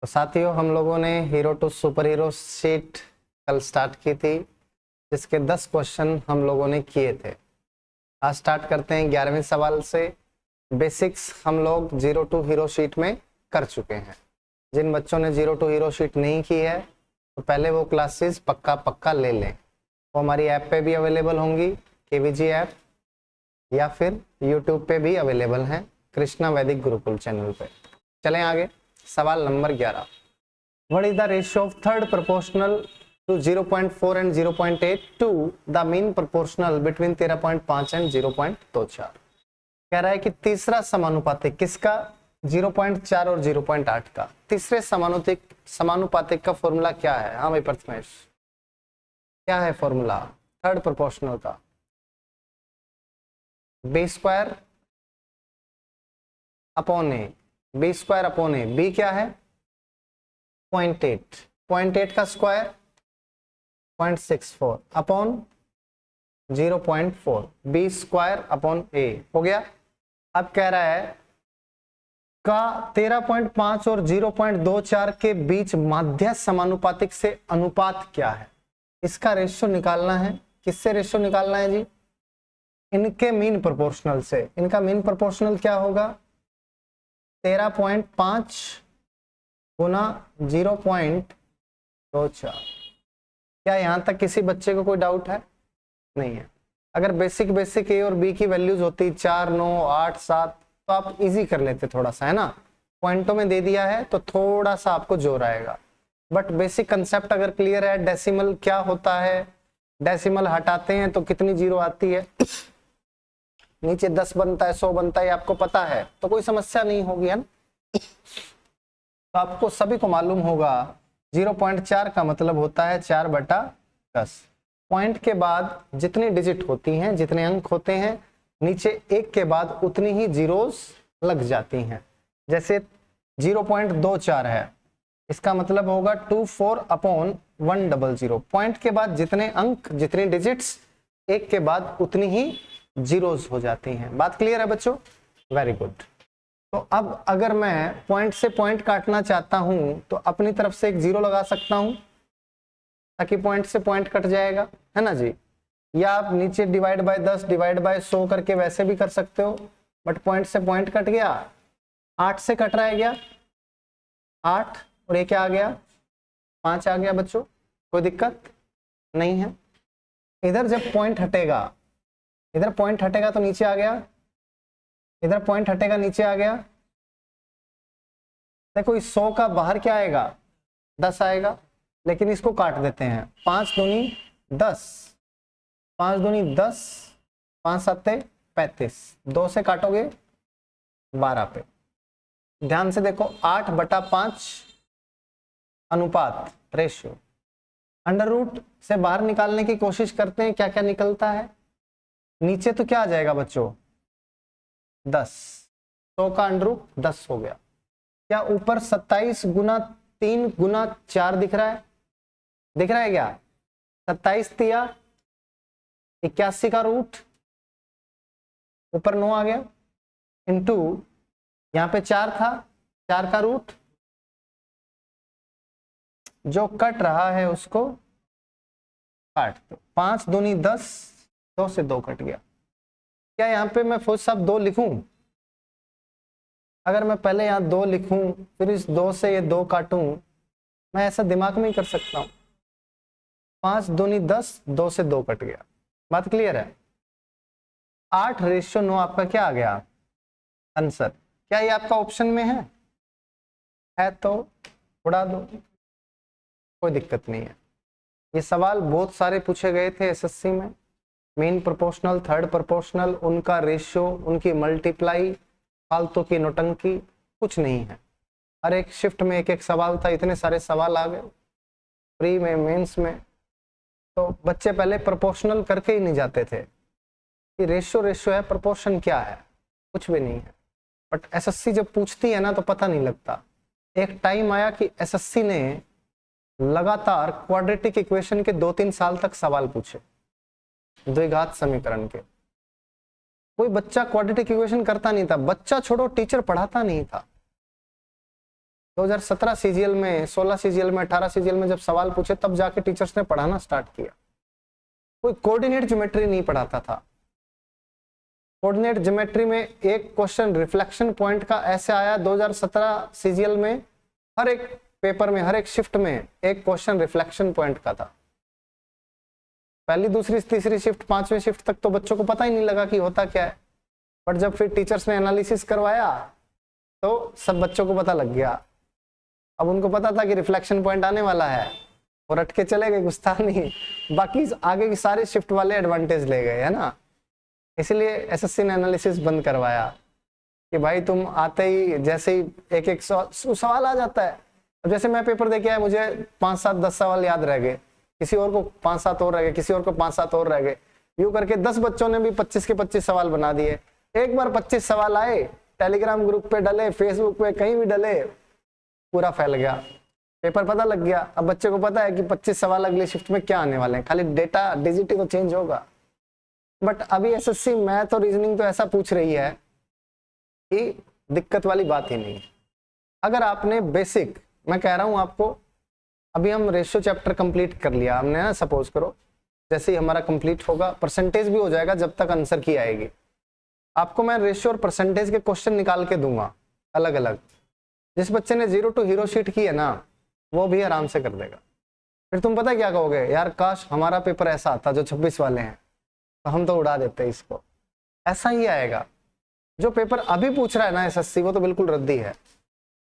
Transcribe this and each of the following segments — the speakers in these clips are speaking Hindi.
तो साथियों हम लोगों ने hero to superhero sheet कल स्टार्ट की थी, जिसके 10 क्वेश्चन हम लोगों ने किए थे। आज स्टार्ट करते हैं 11वें सवाल से। बेसिक्स हम लोग जीरो टू हीरो शीट में कर चुके हैं। जिन बच्चों ने जीरो टू हीरो शीट नहीं की है तो पहले वो क्लासेस पक्का ले लें। वो हमारी ऐप पे भी अवेलेबल होंगी, केवीजी ऐप, या फिर यूट्यूब पे भी अवेलेबल हैं, कृष्णा वैदिक गुरुकुल चैनल पे। चलें आगे। सवाल number 11। What is the ratio of third proportional to 0.4 and 0.8 to the mean proportional between 13.5 and 0.24। कह रहा है कि तीसरा समानुपातिक किसका? 0.4 और 0.8 का। तीसरे समानुपातिक का फॉर्मूला क्या है? हाँ भाई प्रथमेश, क्या है फॉर्मूला थर्ड प्रोपोर्शनल का? B square upon A. B square upon A. B क्या है? 0.8। 0.8 का square 0.64 upon 0.4। B square upon A हो गया। अब कह रहा है का 13.5 और 0.24 के बीच माध्य समानुपातिक से अनुपात क्या है? इसका रेशियो निकालना है। किससे रेशियो निकालना है जी? इनके मीन प्रोपोर्शनल से। इनका मीन प्रोपोर्शनल क्या होगा? 13.5 गुना 0.24। क्या यहां तक किसी बच्चे को कोई डाउट है? नहीं है। अगर बेसिक ए और बी की वैल्यूज होती 4, 9, 8, 7 तो आप इजी कर लेते थोड़ा सा, है ना। पॉइंटों में दे दिया है तो थोड़ा सा आपको जोर आएगा, बट बेसिक कंसेप्ट अगर क्लियर है, डेसिमल क्या होता है, डेसिमल हटाते हैं तो कितनी जीरो आती है, नीचे 10 बनता है, 100 बनता है, आपको पता है तो कोई समस्या नहीं होगी, है ना। तो आपको सभी को मालूम होगा 0.4 का मतलब होता है 4/10। पॉइंट के बाद जितनी डिजिट होती हैं, जितने अंक होते हैं, नीचे एक के बाद उतनी ही जीरोस लग जाती हैं। जैसे 0.24 है, इसका मतलब होगा 24/100। पॉइंट के बाद जितने अंक, जितनी डिजिट्स, एक के बाद उतनी ही जीरोस हो जाती हैं। बात क्लियर है बच्चों? Very good. तो अब अगर मैं पॉइंट से पॉइंट काटना चाहता हूं तो अपनी तरफ से एक जीरो लगा सकता हूं ताकि पॉइंट से पॉइंट कट जाएगा, है ना जी। या आप नीचे डिवाइड बाय 10, डिवाइड बाय 100 करके वैसे भी कर सकते हो, बट पॉइंट से पॉइंट कट गया, 8 से कट रहा है, गया 8 और ये क्या आ गया? 5 आ गया बच्चों। कोई दिक्कत नहीं है। इधर जब पॉइंट हटेगा, इधर पॉइंट हटेगा तो नीचे आ गया, इधर पॉइंट हटेगा नीचे आ गया। देखो इस 100 का बाहर क्या आएगा? 10 आएगा, लेकिन इसको काट देते हैं। 5 दूनी 10, 5 दूनी 10, 5 7 35, 2 से काटोगे 12 पे। ध्यान से देखो 8/5 अनुपात रेशियो। अंडर रूट से बाहर निकालने की कोशिश करते हैं, क्या क्या निकलता है? नीचे तो क्या आ जाएगा बच्चों? 10। 100 का अंडर रूट 10 हो गया। क्या ऊपर 27 गुना 3 गुना 4 दिख रहा है? दिख रहा है क्या? 27 तिया 81 का रूट, ऊपर 9 आ गया, इंटू यहां पे 4 था, 4 का रूट, जो कट रहा है उसको काट दो। 5 दूनी 10, 2 से 2 कट गया। क्या यहां पे मैं फुल सब 2 लिखूं? अगर मैं पहले यहां 2 लिखूं फिर इस 2 से ये 2 काटूं, मैं ऐसा दिमाग में ही कर सकता हूं। 5 दूनी 10, 2 से 2 कट गया। बात क्लियर है? 8/9 आपका क्या आ गया आंसर? क्या ये आपका ऑप्शन में है तो उड़ा दो, कोई दिक्कत नहीं है। ये सवाल बहुत सारे पूछे गए थे एसएससी में। मेन प्रोपोर्शनल, थर्ड प्रोपोर्शनल, उनका रेशियो, उनकी मल्टीप्लाई, फालतू की नोटंकी कुछ नहीं है। हर एक शिफ्ट में एक एक सवाल था, इतने सारे सवाल आ गए प्री में, मेंस में। तो बच्चे पहले प्रोपोर्शनल करके ही नहीं जाते थे कि रेशियो है, प्रोपोर्शन क्या है, कुछ भी नहीं है। बट एसएससी जब पूछती है ना तो पता नहीं लगता। एक टाइम आया कि एसएससी ने लगातार क्वाड्रेटिक इक्वेशन के 2-3 साल तक सवाल पूछे, द्विघात समीकरण के। कोई बच्चा क्वाड्रेटिक इक्वेशन करता नहीं था, बच्चा छोड़ो टीचर पढ़ाता नहीं था। 2017 सीजीएल में, 16 सीजीएल में, 18 सीजीएल में जब सवाल पूछे तब जाके टीचर्स ने पढ़ाना स्टार्ट किया। कोई कोऑर्डिनेट ज्योमेट्री नहीं पढ़ाता था। कोऑर्डिनेट ज्योमेट्री में एक क्वेश्चन रिफ्लेक्शन पॉइंट का ऐसे आया 2017 सीजीएल में, हर एक पेपर में, हर एक शिफ्ट में एक क्वेश्चन रिफ्लेक्शन पॉइंट का था। पहली, दूसरी, तीसरी शिफ्ट, पांचवी शिफ्ट तक तो बच्चों को पता ही नहीं लगा कि होता क्या है, बट जब फिर टीचर्स ने एनालिसिस करवाया तो सब बच्चों को पता लग गया। अब उनको पता था कि रिफ्लेक्शन पॉइंट आने वाला है और अटके चले गए, गुस्सा नहीं। बाकी आगे की सारी शिफ्ट वाले एडवांटेज ले गए, है ना। इसलिए एसएससी ने एनालिसिस बंद करवाया कि भाई तुम आते ही जैसे ही एक एक सवाल आ जाता है। अब जैसे मैं पेपर दे के आया, मुझे 5, 7, 10 सवाल याद रह गए, किसी और को 5, 7 और रह गए, किसी और को 5, 7 और रह गए, यूं करके 10 बच्चों ने भी 25 के 25 सवाल बना दिए। एक बार 25 सवाल आए, टेलीग्राम ग्रुप पे डले, फेसबुक पे कहीं भी डले, पूरा फैल गया, पेपर पता लग गया। अब बच्चे को पता है कि 25 सवाल अगली शिफ्ट में क्या आने वाले हैं, खाली डेटा डिजिट तो चेंज होगा। बट अभी एसएससी मैथ और रीजनिंग तो ऐसा पूछ रही है कि दिक्कत वाली बात ही नहीं है। अगर आपने बेसिक, मैं कह रहा हूं आपको, अभी हम रेशियो चैप्टर कंप्लीट कर लिया हमने ना, सपोज करो, जैसे ही हमारा कंप्लीट होगा परसेंटेज भी हो जाएगा जब तक आंसर की आएगी। आपको मैं रेशियो और परसेंटेज के क्वेश्चन निकाल के दूंगा अलग अलग। जिस बच्चे ने 0 to हीरो शीट की है ना, वो भी आराम से कर देगा। फिर तुम पता क्या कहोगे, यार काश हमारा पेपर ऐसा आता जो 26 वाले हैं, तो हम तो उड़ा देते इसको। ऐसा ही आएगा। जो पेपर अभी पूछ रहा है ना एसएससी, वो तो बिल्कुल रद्दी है।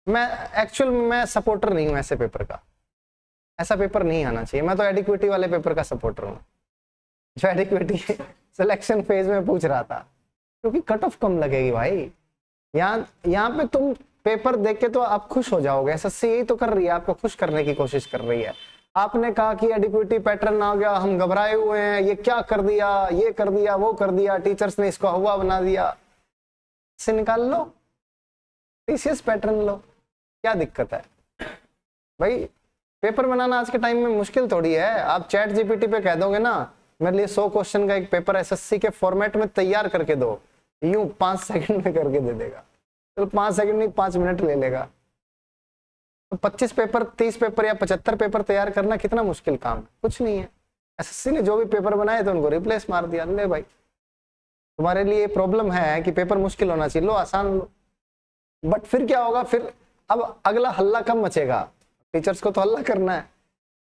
मैं सपोर्टर नहीं हूं ऐसे पेपर का, ऐसा पेपर नहीं आना चाहिए। मैं तो एडिक्विटी वाले पेपर का सपोर्टर हूँ, जो एडिक्विटी सिलेक्शन फेज में पूछ रहा था, क्योंकि कट ऑफ कम लगेगी भाई। यहाँ पे तुम पेपर देख के तो आप खुश हो जाओगे। एसएससी यही तो कर रही है, आपको खुश करने की कोशिश कर रही है। आपने कहा कि एडिक्विटी पैटर्न आ गया, हम घबराए हुए हैं, ये क्या कर दिया, ये कर दिया, वो कर दिया, टीचर्स ने इसको हवा बना दिया, से निकाल लो, टीसीएस पैटर्न लो, क्या दिक्कत है भाई। पेपर बनाना आज के टाइम में मुश्किल थोड़ी है। आप चैट जीपीटी पे कह दोगे ना, मेरे लिए 100 क्वेश्चन का एक पेपर एसएससी के फॉर्मेट में तैयार करके दो, यूं 5 सेकंड में करके दे देगा। तो 5 सेकंड नहीं, 5 मिनट ले लेगा। तो 25 पेपर, 30 पेपर या 75 पेपर तैयार करना कितना मुश्किल काम है, कुछ नहीं है। एसएससी ने जो भी पेपर बनाए थे उनको रिप्लेस मार दिया। ले भाई, तुम्हारे लिए प्रॉब्लम है कि पेपर मुश्किल होना चाहिए, लो आसान लो। बट फिर क्या होगा, फिर अब अगला हल्ला कब मचेगा। टीचर्स को तो हल्ला करना है,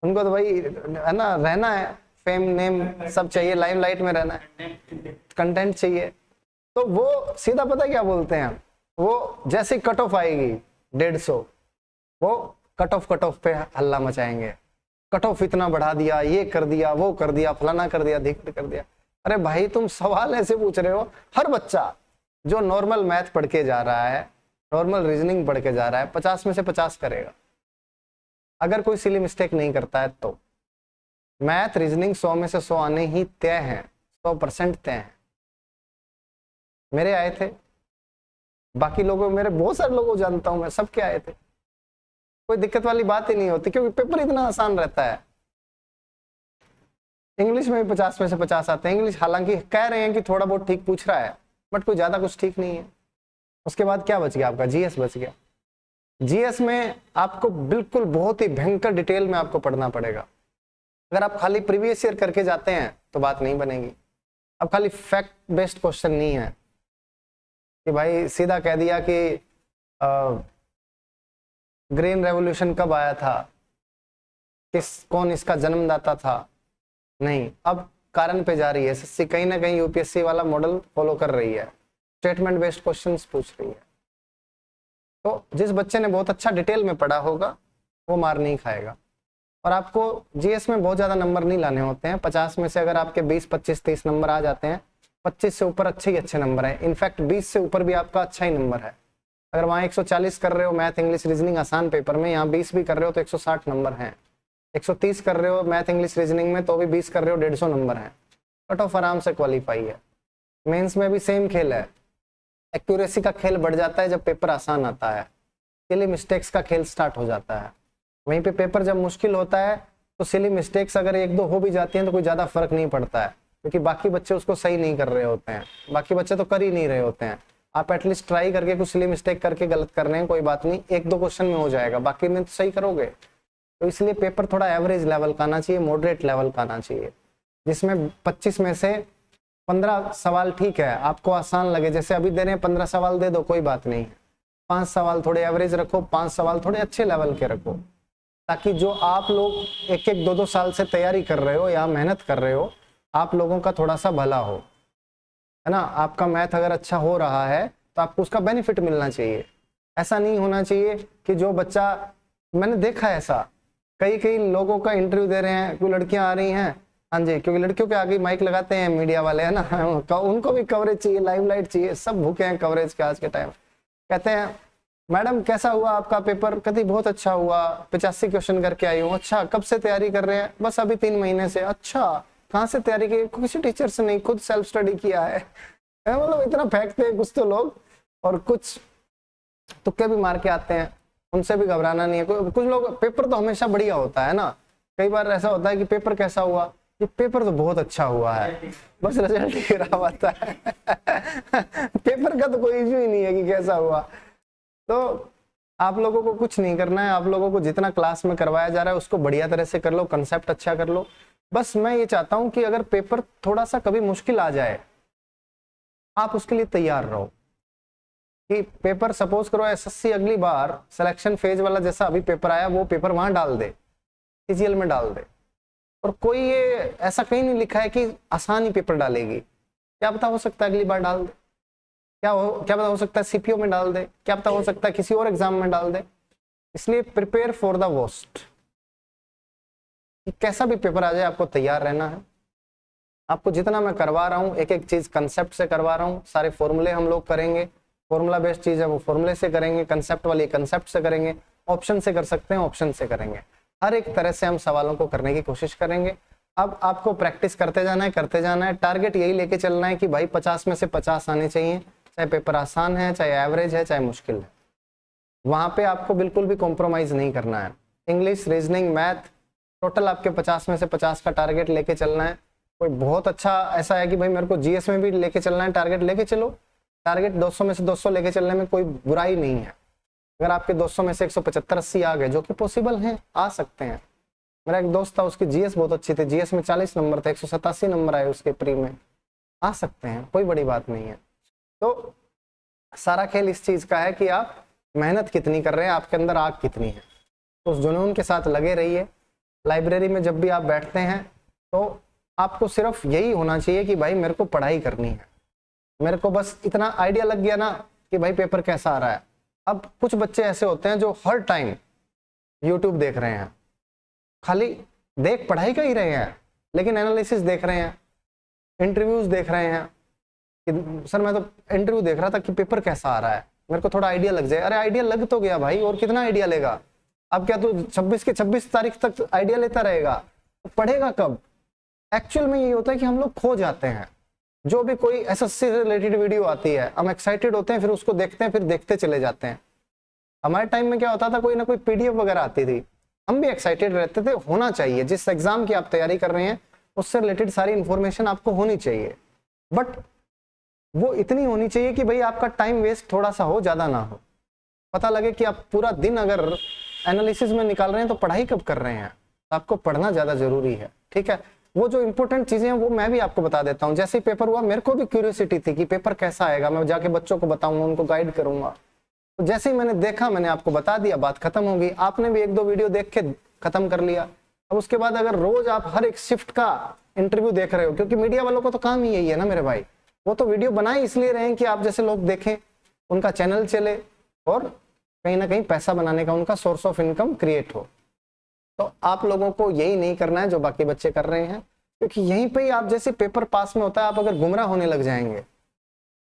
उनको तो भाई है ना, रहना है, फेम नेम सब चाहिए, लाइमलाइट में रहना है, कंटेंट चाहिए। तो वो सीधा पता क्या बोलते हैं, वो जैसे कट ऑफ आएगी 150, वो कट ऑफ पे हल्ला मचाएंगे। कट ऑफ इतना बढ़ा दिया, ये कर दिया, वो कर दिया, फलाना कर दिया, धिक्र कर दिया। अरे भाई तुम सवाल ऐसे पूछ रहे हो, हर बच्चा जो नॉर्मल मैथ पढ़ के जा रहा है, नॉर्मल रीजनिंग पढ़ के जा रहा है, 50 में से 50 करेगा, अगर कोई सिली मिस्टेक नहीं करता है तो। मैथ रीजनिंग 100 में से 100 आने ही तय हैं, 100% तय हैं। मेरे आए थे, बाकी लोगों, मेरे बहुत सारे लोगों को जानता हूं मैं, सबके आए थे, कोई दिक्कत वाली बात ही नहीं होती, क्योंकि पेपर इतना आसान रहता है। इंग्लिश में भी 50 में से 50 आते हैं। इंग्लिश हालांकि कह रहे हैं कि थोड़ा बहुत ठीक पूछ रहा है, बट कोई ज्यादा कुछ ठीक नहीं है। उसके बाद क्या बच गया आपका, जीएस बच गया। जीएस में आपको बिल्कुल बहुत ही भयंकर डिटेल में आपको पढ़ना पड़ेगा। अगर आप खाली प्रीवियस ईयर करके जाते हैं तो बात नहीं बनेगी। अब खाली फैक्ट बेस्ड क्वेश्चन नहीं है कि भाई सीधा कह दिया कि ग्रीन रेवोल्यूशन कब आया था, कौन इसका जन्मदाता था, नहीं। अब कारण पे जा रही है एसएससी, कहीं ना कहीं यूपीएससी वाला मॉडल फॉलो कर रही है, स्टेटमेंट बेस्ड क्वेश्चंस पूछ रही है। तो जिस बच्चे ने बहुत अच्छा डिटेल में पढ़ा होगा वो मार नहीं खाएगा। और आपको जीएस में बहुत ज्यादा नंबर नहीं लाने होते हैं। 50 में से अगर आपके 20, 25, 30 नंबर आ जाते हैं, 25 से ऊपर अच्छे ही अच्छे नंबर हैं। इनफैक्ट 20 से ऊपर भी आपका अच्छा ही नंबर है। अगर वहाँ 140 कर रहे हो मैथ इंग्लिश रीजनिंग आसान पेपर में, यहाँ 20 भी कर रहे हो तो 160 नंबर हैं। 130 कर रहे हो मैथ इंग्लिश रीजनिंग में तो भी 20 कर रहे हो 150 नंबर है। कट ऑफ आराम से क्वालिफाई है। मेंस में भी सेम खेल है। एक्यूरेसी का खेल बढ़ जाता है जब पेपर आसान आता है, सिली मिस्टेक्स का खेल स्टार्ट हो जाता है। वहीं पे पेपर जब मुश्किल होता है तो सिली मिस्टेक्स अगर 1-2 हो भी जाती हैं तो कोई ज़्यादा फर्क नहीं पड़ता है, क्योंकि बाकी बच्चे उसको सही नहीं कर रहे होते हैं, बाकी बच्चे तो कर ही नहीं रहे होते हैं। आप एटलीस्ट ट्राई करके कुछ लिए मिस्टेक करके गलत कर रहे हैं, कोई बात नहीं, 1-2 क्वेश्चन में हो जाएगा, बाकी में तो सही करोगे। तो इसलिए पेपर थोड़ा एवरेज लेवल का आना चाहिए, मॉडरेट लेवल का आना चाहिए, जिसमें 25 में से 15 सवाल ठीक है आपको आसान लगे, जैसे अभी दे रहे हैं 15 सवाल दे दो, कोई बात नहीं है। 5 सवाल थोड़े एवरेज रखो, 5 सवाल थोड़े अच्छे लेवल के रखो, ताकि जो आप लोग 1-1, 2-2 साल से तैयारी कर रहे हो या मेहनत कर रहे हो, आप लोगों का थोड़ा सा भला हो, है ना। आपका मैथ अगर अच्छा हो रहा है तो आपको उसका बेनिफिट मिलना चाहिए। ऐसा नहीं होना चाहिए कि जो बच्चा, मैंने देखा है ऐसा, कई लोगों का इंटरव्यू दे रहे हैं, कोई लड़कियां आ रही हैं, हाँ जी, क्योंकि लड़कियों के आगे माइक लगाते हैं मीडिया वाले, है ना, उनको भी कवरेज चाहिए, लाइमलाइट चाहिए, सब भूखे हैं कवरेज के आज के टाइम। कहते हैं मैडम कैसा हुआ आपका पेपर, कहती बहुत अच्छा हुआ, 85 क्वेश्चन करके आई हूँ। अच्छा, कब से तैयारी कर रहे हैं? बस अभी 3 महीने से। अच्छा, कहाँ से तैयारी की? किसी टीचर से नहीं, खुद सेल्फ स्टडी किया है। मतलब इतना फेंकते हैं कुछ तो लोग, और कुछ तुक्के भी मार के आते हैं, उनसे भी घबराना नहीं है। कुछ लोग, पेपर तो हमेशा बढ़िया होता है ना, कई बार ऐसा होता है कि पेपर कैसा हुआ, ये पेपर तो बहुत अच्छा हुआ है, बस रिजल्ट ही खराब आता है। पेपर का तो कोई इशू ही नहीं है कि कैसा हुआ। तो आप लोगों को कुछ नहीं करना है, आप लोगों को जितना क्लास में करवाया जा रहा है उसको बढ़िया तरह से कर लो, कंसेप्ट अच्छा कर लो। बस मैं ये चाहता हूं कि अगर पेपर थोड़ा सा कभी मुश्किल आ जाए, आप उसके लिए तैयार रहो। कि पेपर सपोज करो एसएससी अगली बार सिलेक्शन फेज वाला जैसा अभी पेपर आया, वो पेपर वहां डाल दे, सीजीएल में डाल दे, और कोई ये ऐसा कहीं नहीं लिखा है कि आसान ही पेपर डालेगी। क्या पता, हो सकता है अगली बार डाल दे, क्या पता हो सकता है सीपीओ में डाल दे, क्या पता हो सकता है किसी और एग्जाम में डाल दे। इसलिए प्रिपेयर फॉर द वर्स्ट, कैसा भी पेपर आ जाए आपको तैयार रहना है। आपको जितना मैं करवा रहा हूँ, एक एक चीज कंसेप्ट से करवा रहा हूँ, सारे फॉर्मूले हम लोग करेंगे, फॉर्मूला बेस्ड चीज है वो फॉर्मूले से करेंगे, कंसेप्ट वाली कंसेप्ट से करेंगे, ऑप्शन से कर सकते हैं ऑप्शन से करेंगे, हर एक तरह से हम सवालों को करने की कोशिश करेंगे। अब आपको प्रैक्टिस करते जाना है, टारगेट यही लेके चलना है कि भाई 50 में से 50 आने चाहिए, चाहे पेपर आसान है, चाहे एवरेज है, चाहे मुश्किल है। वहां पे आपको बिल्कुल भी कॉम्प्रोमाइज नहीं करना है। इंग्लिश, रीजनिंग, मैथ, टोटल आपके 50 में से 50 का टारगेट लेके चलना है। कोई बहुत अच्छा ऐसा है कि भाई मेरे को जीएस में भी लेके चलना है, टारगेट लेके चलो। टारगेट 200 में से 200 लेके चलने में कोई बुराई नहीं है। अगर आपके 200 में से 175-80 आ गए, जो कि पॉसिबल हैं, आ सकते हैं। मेरा एक दोस्त था, उसकी जीएस बहुत अच्छी थी, जीएस में 40 नंबर थे, 187 नंबर आए उसके प्री में, आ सकते हैं, कोई बड़ी बात नहीं है। तो सारा खेल इस चीज का है कि आप मेहनत कितनी कर रहे हैं, आपके अंदर आग कितनी है। तो उस जुनून के साथ लगे रहिए। लाइब्रेरी में जब भी आप बैठते हैं तो आपको सिर्फ यही होना चाहिए कि भाई मेरे को पढ़ाई करनी है, मेरे को बस इतना आइडिया लग गया ना कि भाई पेपर कैसा आ रहा है। अब कुछ बच्चे ऐसे होते हैं जो हर टाइम यूट्यूब देख रहे हैं, खाली देख पढ़ाई का ही रहे हैं, लेकिन एनालिसिस देख रहे हैं, इंटरव्यूज देख रहे हैं कि सर मैं तो इंटरव्यू देख रहा था कि पेपर कैसा आ रहा है, मेरे को थोड़ा आइडिया लग जाए। अरे आइडिया लग तो गया भाई, और कितना आइडिया लेगा? अब क्या तू 26 के 26 तारीख तक आइडिया लेता रहेगा? तो पढ़ेगा कब? एक्चुअल में ये होता है कि हम लोग खो जाते हैं। जो भी कोई एसएससी से रिलेटेड वीडियो आती है, हम एक्साइटेड होते हैं, फिर उसको देखते हैं, फिर देखते चले जाते हैं। हमारे टाइम में क्या होता था, कोई ना कोई पीडीएफ वगैरह आती थी, हम भी एक्साइटेड रहते थे। होना चाहिए, जिस एग्जाम की आप तैयारी कर रहे हैं उससे रिलेटेड सारी इंफॉर्मेशन आपको होनी चाहिए, बट वो इतनी होनी चाहिए कि भाई आपका टाइम वेस्ट थोड़ा सा हो, ज्यादा ना हो। पता लगे कि आप पूरा दिन अगर एनालिसिस में निकाल रहे हैं तो पढ़ाई कब कर रहे हैं, तो आपको पढ़ना ज्यादा जरूरी है। ठीक है, वो जो इंपॉर्टेंट चीजें हैं वो मैं भी आपको बता देता हूँ। जैसे ही पेपर हुआ, मेरे को भी क्यूरियोसिटी थी कि पेपर कैसा आएगा, मैं जाके बच्चों को बताऊंगा, उनको गाइड करूंगा। तो जैसे ही मैंने देखा, मैंने आपको बता दिया, बात खत्म होगी। आपने भी 1-2 वीडियो देख के खत्म कर लिया। अब उसके बाद अगर रोज आप हर एक शिफ्ट का इंटरव्यू देख रहे हो, क्योंकि मीडिया वालों को तो काम ही यही है ना मेरे भाई, वो तो वीडियो बनाए इसलिए रहे कि आप जैसे लोग देखें, उनका चैनल चले और कहीं ना कहीं पैसा बनाने का उनका सोर्स ऑफ इनकम क्रिएट हो। तो आप लोगों को यही नहीं करना है जो बाकी बच्चे कर रहे हैं, क्योंकि यहीं पे ही आप जैसे पेपर पास में होता है, आप अगर गुमराह होने लग जाएंगे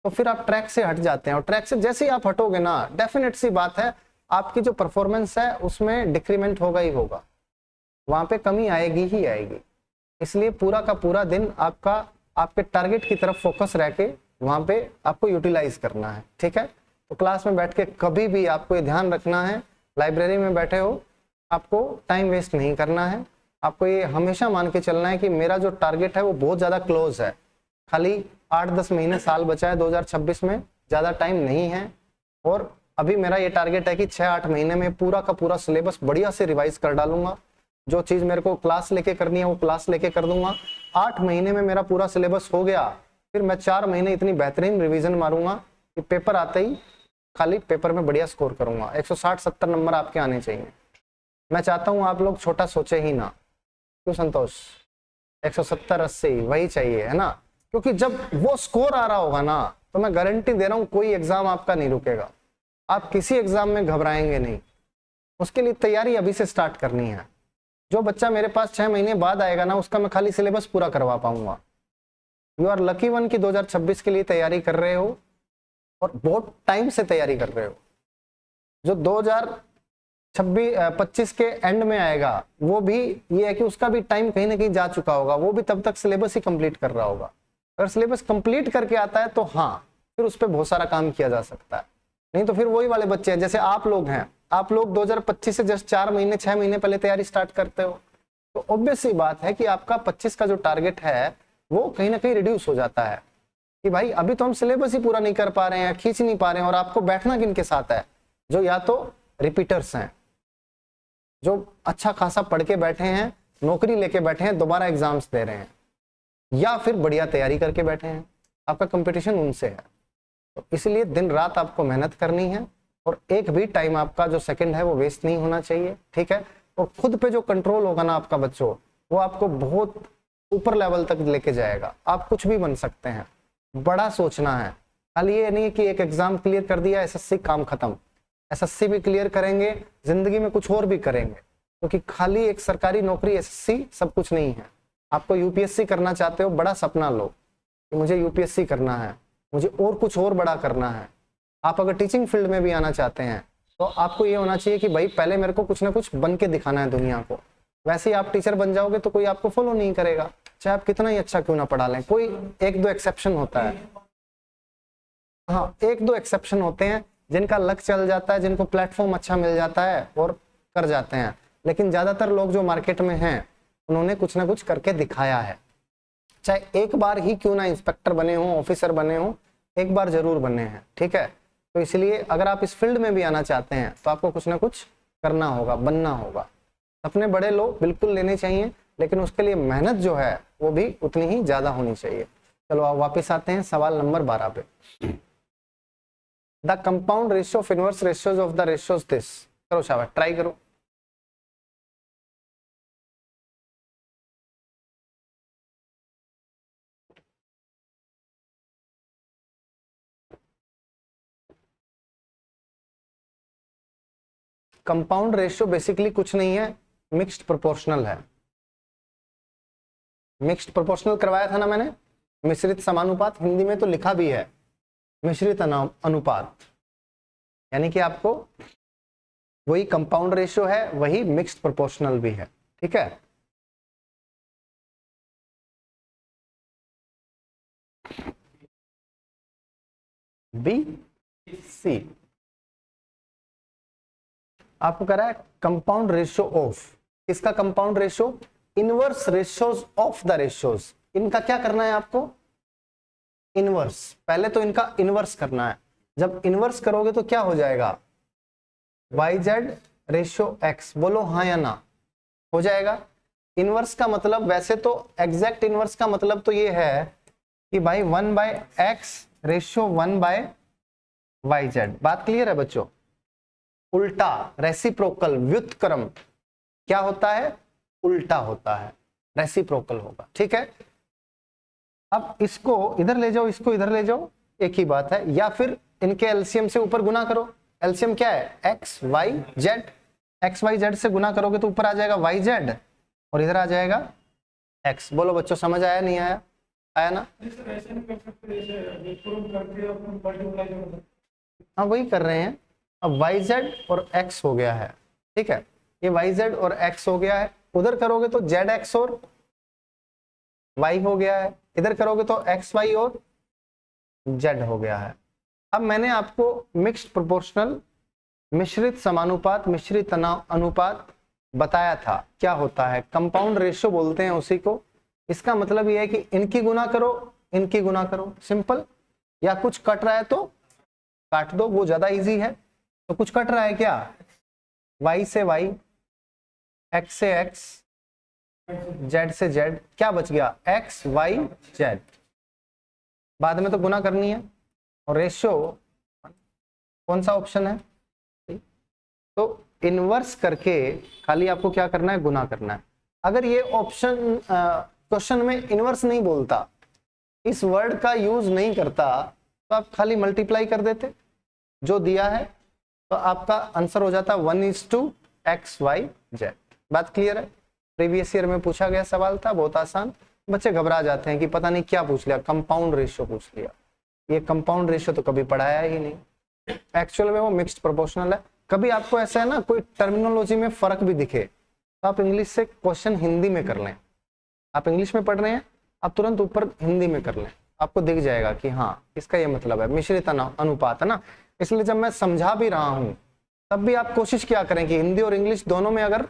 तो फिर आप ट्रैक से हट जाते हैं, और ट्रैक से जैसे ही आप हटोगे ना, डेफिनेट सी बात है आपकी जो परफॉर्मेंस है उसमें डिक्रीमेंट होगा ही होगा, वहां पे कमी आएगी ही आएगी। इसलिए पूरा का पूरा दिन आपका आपके टारगेट की तरफ फोकस रह के वहां पे आपको यूटिलाइज करना है। ठीक है, तो क्लास में बैठ के कभी भी आपको ये ध्यान रखना है, लाइब्रेरी में बैठे हो, आपको टाइम वेस्ट नहीं करना है। आपको ये हमेशा मान के चलना है कि मेरा जो टारगेट है वो बहुत ज्यादा क्लोज है, खाली 8-10 महीने, साल बचा है 2026 में, ज़्यादा टाइम नहीं है और अभी मेरा ये टारगेट है कि 6-8 महीने में पूरा का पूरा सिलेबस बढ़िया से रिवाइज कर डालूंगा। जो चीज़ मेरे को क्लास लेके करनी है वो क्लास लेके कर दूंगा। 8 महीने में मेरा पूरा सिलेबस हो गया, फिर मैं 4 महीने इतनी बेहतरीन रिवीजन मारूंगा कि पेपर आते ही खाली पेपर में बढ़िया स्कोर करूंगा। 160-70 नंबर आपके आने चाहिए। मैं चाहता हूँ आप लोग छोटा सोचे ही ना। क्यों संतोष? 170-80 वही चाहिए, है ना? क्योंकि जब वो स्कोर आ रहा होगा ना, तो मैं गारंटी दे रहा हूँ कोई एग्जाम आपका नहीं रुकेगा। आप किसी एग्जाम में घबराएंगे नहीं। उसके लिए तैयारी अभी से स्टार्ट करनी है। जो बच्चा मेरे पास 6 महीने बाद आएगा ना, उसका मैं खाली सिलेबस पूरा करवा पाऊंगा। यू आर लकी वन की 2026 के लिए तैयारी कर रहे हो और बहुत टाइम से तैयारी कर रहे हो। जो 2025 के एंड में आएगा वो भी ये है कि उसका भी टाइम कहीं ना कहीं जा चुका होगा, वो भी तब तक सिलेबस ही कंप्लीट कर रहा होगा। अगर सिलेबस कंप्लीट करके आता है तो हाँ, फिर उस पर बहुत सारा काम किया जा सकता है। नहीं तो फिर वही वाले बच्चे हैं जैसे आप लोग हैं। आप लोग 2025 से जस्ट 4 महीने 6 महीने पहले तैयारी स्टार्ट करते हो, तो ऑब्वियस सी बात है कि आपका 25 का जो टारगेट है वो कहीं ना कहीं रिड्यूस हो जाता है कि भाई अभी तो हम सिलेबस ही पूरा नहीं कर पा रहे हैं, खींच नहीं पा रहे हैं। और आपको बैठना किन के साथ है? जो या तो रिपीटर्स हैं, जो अच्छा खासा पढ़ के बैठे हैं, नौकरी लेके बैठे हैं, दोबारा एग्जाम्स दे रहे हैं, या फिर बढ़िया तैयारी करके बैठे हैं। आपका कंपटीशन उनसे है। तो इसलिए दिन रात आपको मेहनत करनी है और एक भी टाइम आपका जो सेकंड है वो वेस्ट नहीं होना चाहिए, ठीक है? और खुद पे जो कंट्रोल होगा ना आपका बच्चों, वो आपको बहुत ऊपर लेवल तक लेके जाएगा। आप कुछ भी बन सकते हैं। बड़ा सोचना है, खाली ये नहीं कि एक एग्जाम क्लियर कर दिया एसएससी काम खत्म। एसएससी भी क्लियर करेंगे, जिंदगी में कुछ और भी करेंगे, क्योंकि खाली एक सरकारी नौकरी एसएससी सब कुछ नहीं है। आपको यूपीएससी करना चाहते हो, बड़ा सपना लो कि मुझे यूपीएससी करना है, मुझे और कुछ और बड़ा करना है। आप अगर टीचिंग फील्ड में भी आना चाहते हैं तो आपको ये होना चाहिए कि भाई पहले मेरे को कुछ ना कुछ बन के दिखाना है दुनिया को। वैसे ही आप टीचर बन जाओगे तो कोई आपको फॉलो नहीं करेगा, चाहे आप कितना ही अच्छा क्यों ना पढ़ा लें। कोई 1-2 एक्सेप्शन होता है, हाँ 1-2 एक्सेप्शन होते हैं जिनका लक चल जाता है, जिनको प्लेटफॉर्म अच्छा मिल जाता है और कर जाते हैं। लेकिन ज्यादातर लोग जो मार्केट में हैं उन्होंने कुछ ना कुछ करके दिखाया है। चाहे एक बार ही क्यों ना इंस्पेक्टर बने हो, ऑफिसर बने हो, एक बार जरूर बने हैं, ठीक है? तो इसलिए अगर आप इस फील्ड में भी आना चाहते हैं तो आपको कुछ ना कुछ करना होगा, बनना होगा। सपने बड़े लो, बिल्कुल लेने चाहिए, लेकिन उसके लिए मेहनत जो है वो भी उतनी ही ज्यादा होनी चाहिए। चलो आप वापिस आते हैं सवाल नंबर 12 पे। The compound ratio of inverse ratios of the ratios this. करो शाबाश, ट्राई करो। कंपाउंड रेशियो बेसिकली कुछ नहीं है, मिक्स्ड प्रोपोर्शनल है। मिक्स्ड प्रोपोर्शनल करवाया था ना मैंने, मिश्रित समानुपात, हिंदी में तो लिखा भी है मिश्रित अनुपात। यानी कि आपको वही कंपाउंड रेशियो है, वही मिक्स्ड प्रोपोर्शनल भी है, ठीक है? बी सी आपको कह रहा है कंपाउंड रेशियो ऑफ, किसका compound ratio? Inverse ratios of the ratios. इनका क्या करना है आपको? इनवर्स। पहले तो इनका इनवर्स करना है। जब इनवर्स करोगे तो क्या हो जाएगा? YZ ratio X। बोलो हाँ या ना, हो जाएगा। इनवर्स का मतलब, वैसे तो एग्जैक्ट इनवर्स का मतलब तो ये है कि भाई 1/x रेशियो 1/YZ। बात क्लियर है बच्चों? उल्टा, रेसिप्रोकल, व्युत्क्रम क्या होता है? उल्टा होता है, रेसिप्रोकल होगा, ठीक है? अब इसको इधर ले जाओ, इसको इधर ले जाओ, एक ही बात है। या फिर इनके एलसीएम से ऊपर गुना करो। एलसीएम क्या है? X Y Z. X Y Z से गुना करोगे तो ऊपर आ जाएगा वाई जेड और इधर आ जाएगा एक्स। बोलो बच्चों, समझ आया नहीं आया? आया ना? हाँ वही कर रहे हैं। अब वाई जेड और एक्स हो गया है, ठीक है? ये वाई जेड और एक्स हो गया है। उधर करोगे तो जेड एक्स और वाई हो गया है, इधर करोगे तो एक्स वाई और जेड हो गया है। अब मैंने आपको मिक्स्ड प्रोपोर्शनल, मिश्रित समानुपात, मिश्रित अनुपात बताया था क्या होता है। कंपाउंड रेशियो बोलते हैं उसी को। इसका मतलब यह है कि इनकी गुना करो, इनकी गुना करो, सिंपल। या कुछ कट रहा है तो काट दो, वो ज्यादा इजी है। तो कुछ कट रहा है क्या? y से y, x से x, z से z, क्या बच गया? x y z। बाद में तो गुना करनी है, और रेशियो कौन सा ऑप्शन है? तो इनवर्स करके खाली आपको क्या करना है? गुना करना है। अगर ये ऑप्शन क्वेश्चन में इनवर्स नहीं बोलता, इस वर्ड का यूज नहीं करता, तो आप खाली मल्टीप्लाई कर देते जो दिया है, तो आपका आंसर हो जाता 1:x,y,z। बात क्लियर है? प्रीवियस ईयर में पूछा गया सवाल था, बहुत आसान। बच्चे घबरा जाते हैं कि पता नहीं क्या पूछ लिया, कंपाउंड रेशियो पूछ लिया। ये कंपाउंड रेशियो तो कभी पढ़ाया ही नहीं, एक्चुअल में वो मिक्स्ड प्रोपोर्शनल है। कभी आपको ऐसा है ना, कोई टर्मिनोलॉजी में फर्क भी दिखे, तो आप इंग्लिश से क्वेश्चन हिंदी में कर लें। आप इंग्लिश में पढ़ रहे हैं, आप तुरंत ऊपर हिंदी में कर लें, आपको दिख जाएगा कि हाँ इसका ये मतलब है, मिश्रित अनुपात है ना। इसलिए जब मैं समझा भी रहा हूं, तब भी आप कोशिश क्या करें कि हिंदी और इंग्लिश दोनों में अगर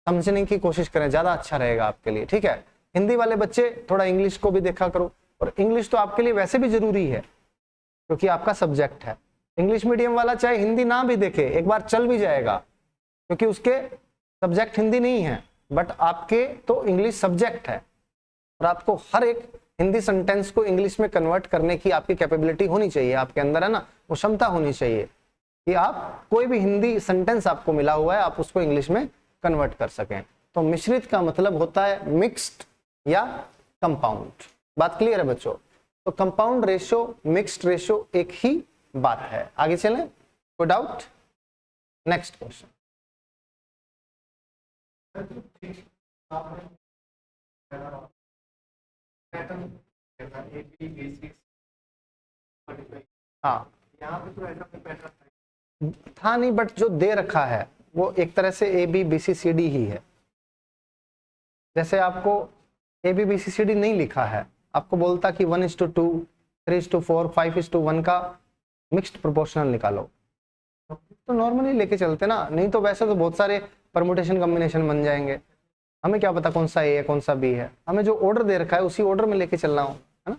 समझने की कोशिश करें, ज्यादा अच्छा रहेगा आपके लिए, ठीक है। हिंदी वाले बच्चे थोड़ा इंग्लिश को भी देखा करो, और इंग्लिश तो आपके लिए वैसे भी जरूरी है क्योंकि आपका सब्जेक्ट है। इंग्लिश मीडियम वाला चाहे हिंदी ना भी देखे, एक बार चल भी जाएगा, क्योंकि उसके सब्जेक्ट हिंदी नहीं है, बट आपके तो इंग्लिश सब्जेक्ट है, और आपको हर एक हिंदी सेंटेंस को इंग्लिश में कन्वर्ट करने की आपकी कैपेबिलिटी होनी चाहिए, आपके अंदर है ना, वो क्षमता होनी चाहिए कि आप कोई भी हिंदी सेंटेंस आपको मिला हुआ है, आप उसको इंग्लिश में कन्वर्ट कर सकें। तो मिश्रित का मतलब होता है मिक्स्ड या कंपाउंड। बात क्लियर है बच्चों? तो कंपाउंड रेशियो, मिक्स्ड रेशियो एक ही बात है। आगे चलें, कोई डाउट? Next question. हाँ, यहाँ पे तो ऐसा पैटर्न था नहीं, बट जो दे रखा है वो एक तरह से ABBCCD ही है। जैसे आपको ABBCCD नहीं लिखा है, आपको बोलता कि 1:2, 3:4, 5:1 का मिक्स्ड प्रोपोर्शनल निकालो, तो नॉर्मली लेके चलते ना। नहीं तो वैसे तो बहुत सारे परमुटेशन कॉम्बिनेशन बन जाएंगे, हमें क्या पता कौन सा A है कौन सा B है। हमें जो ऑर्डर दे रखा है उसी ऑर्डर में लेके चलना हो, है ना।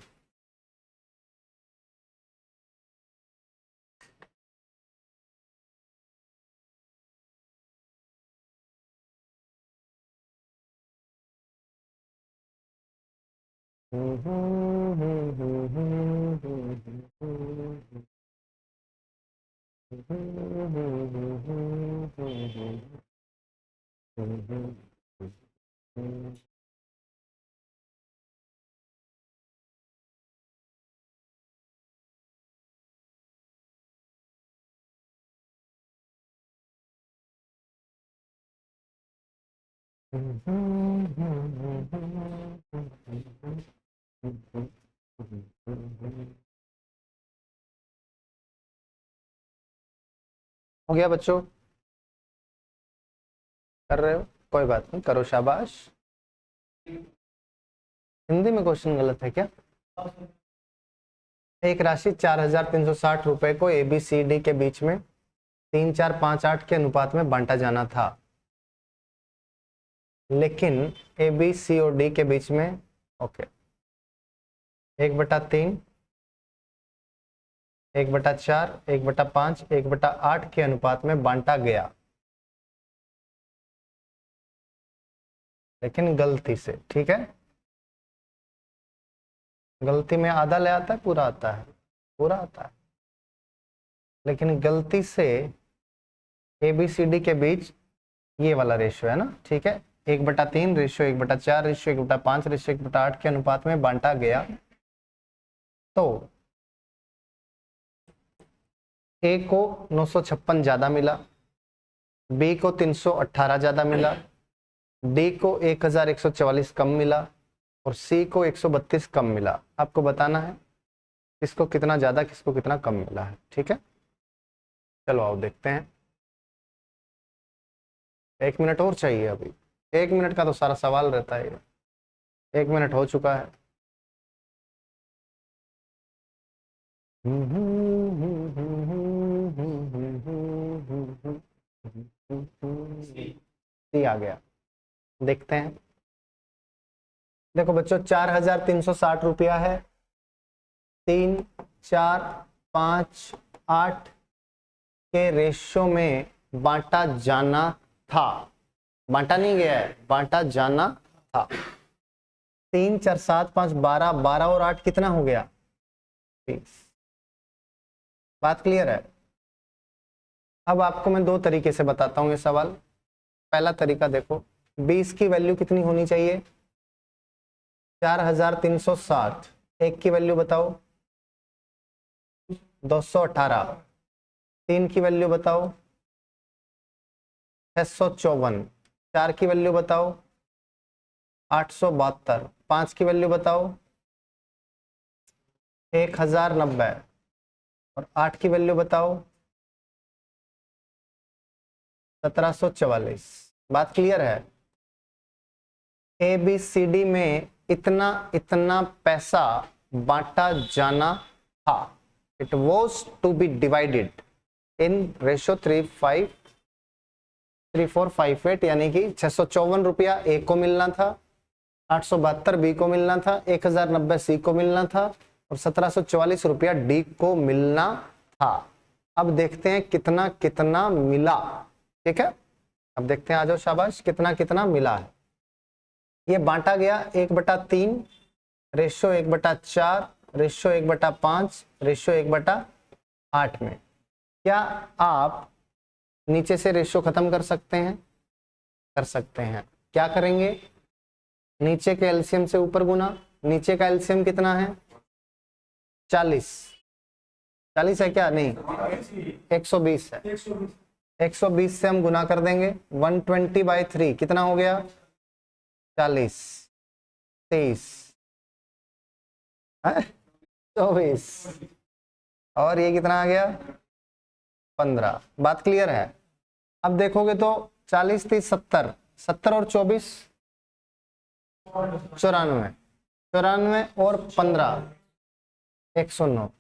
हो गया बच्चों? कर रहे हो? कोई बात नहीं, करो, शाबाश। हिंदी में क्वेश्चन गलत है क्या? एक राशि 4,360 रुपए को ABCD के बीच में 3, 4, 5, 8 के अनुपात में बांटा जाना था, लेकिन ABC और D के बीच में 1/3, 1/4, 1/5, 1/8 के अनुपात में बांटा गया, लेकिन गलती से। ठीक है, गलती में आधा ले आता है, पूरा आता है, पूरा आता है, लेकिन गलती से ABCD के बीच ये वाला रेशियो है ना, ठीक है, 1/3 रेशियो 1/4 रेशियो 1/5 रेशियो 1/8 के अनुपात में बांटा गया। तो A को 956 ज्यादा मिला, B को 318 ज्यादा मिला, D को 1144 कम मिला, और C को 132 कम मिला। आपको बताना है किसको कितना ज्यादा किसको कितना कम मिला है। ठीक है, चलो आओ देखते हैं। 1 मिनट और चाहिए अभी, 1 मिनट का तो सारा सवाल रहता है। 1 मिनट हो चुका है। सी आ गया, देखते हैं। देखो बच्चों, 4,360 रुपया है। 3, 4, 5, 8 के रेशियो में बांटा जाना था, बांटा नहीं गया है, बांटा जाना था। 3 4 7 5 12, 12 और 8 कितना हो गया? 20। बात क्लियर है? अब आपको मैं दो तरीके से बताता हूं ये सवाल। पहला तरीका देखो, 20 की वैल्यू कितनी होनी चाहिए? 4360। एक की वैल्यू बताओ? 218। 3 की वैल्यू बताओ? 654। 4 की वैल्यू बताओ? 872। 5 की वैल्यू बताओ? 1090। और 8 की वैल्यू बताओ? 1744। बात क्लियर है? ABCD में इतना इतना पैसा बांटा जाना था। It was to be divided in ratio 3458, यानी कि 654 रुपया ए को मिलना था, 872 बी को मिलना था, 1090 सी को मिलना था और 1744 रुपया डी को मिलना था। अब देखते हैं कितना कितना मिला। ठीक है, अब देखते हैं, आ जाओ शाबाश, कितना कितना मिला है। ये बांटा गया 1/3, रेशियो 1/4, रेशियो 1/5, रेशियो 1/8 में। क्या आप नीचे से रेशियो खत्म कर सकते हैं? कर सकते हैं। क्या करेंगे? नीचे के एलसीएम से ऊपर गुना। नीचे का एलसीएम कितना है? 40। 40 है क्या? नहीं, 120 है। 120 से हम गुना कर देंगे। 120/3 कितना हो गया? 40, 30, 24 और ये कितना आ गया? 15। बात क्लियर है? अब देखोगे तो 40, 30, 70, 70 और 24 94, 94 और 15 109।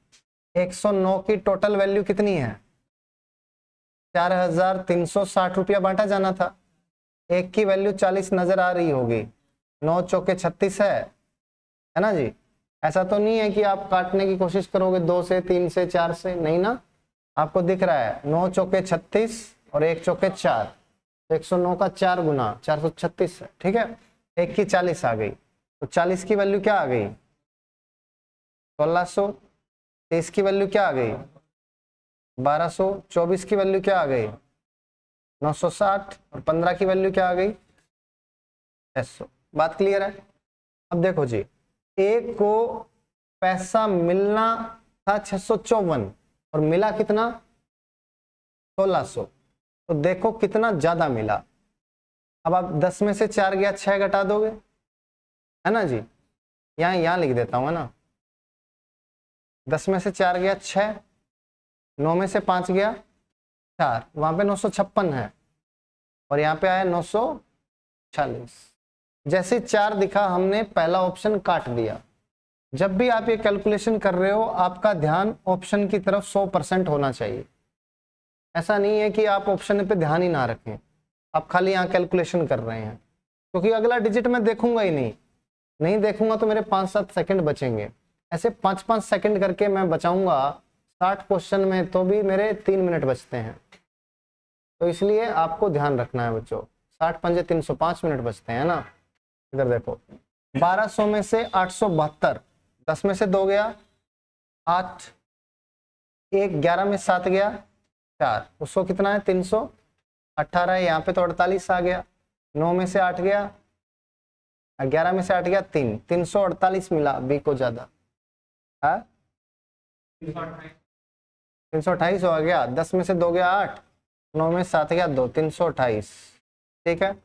109 की टोटल वैल्यू कितनी है? 4360 रुपया बांटा जाना था। एक की वैल्यू 40 नजर आ रही होगी। 9 चौके 36 है ना जी? ऐसा तो नहीं है कि आप काटने की कोशिश करोगे 2 से, 3 से, 4 से, नहीं ना? आपको दिख रहा है 9 चौके 36 और 1 चौके 4, 109 का 4 गुना 436 है। ठीक है, एक की 40 आ गई, तो 40 की वैल्यू क्या आ गई? 1600। 30 की वैल्यू क्या आ गई? 1200। 24 की वैल्यू क्या आ गई? 960 और 15 की वैल्यू क्या आ गई? 600। बात क्लियर है? अब देखो जी, एक को पैसा मिलना था 654 और मिला कितना? 1600। तो देखो कितना ज्यादा मिला। अब आप 10 में से 4 गया 6 घटा दोगे, है ना जी? यहां लिख देता हूं, है ना? 10 में से 4 गया 6, 9 में से 5 गया 4, वहां पे 956 है और यहाँ पे आया 940। जैसे 4 दिखा हमने पहला ऑप्शन काट दिया। जब भी आप ये कैलकुलेशन कर रहे हो आपका ध्यान ऑप्शन की तरफ 100% होना चाहिए। ऐसा नहीं है कि आप ऑप्शन पे ध्यान ही ना रखें, आप खाली यहाँ कैलकुलेशन कर रहे हैं, क्योंकि अगला डिजिट मैं देखूंगा ही नहीं देखूंगा तो मेरे 5-7 सेकंड बचेंगे। ऐसे 5-5 सेकंड करके मैं बचाऊंगा 60 क्वेश्चन में, तो भी मेरे 3 मिनट बचते हैं। तो इसलिए आपको ध्यान रखना है बच्चों, 60 पंजे 305 मिनट बचते हैं ना। इधर देखो, 1200 में से 872, 10 में से 2 गया 8, 1 11 में 7 गया 4, उसको कितना है? 318 है। यहाँ पे तो 48 आ गया। 9 में से 8 गया, 11 में से 8 गया 3, 348 मिला बी को ज्यादा है। 328 हो गया। 10 में से 2 गया 8, 9 में 7 गया 2, 328। ठीक है,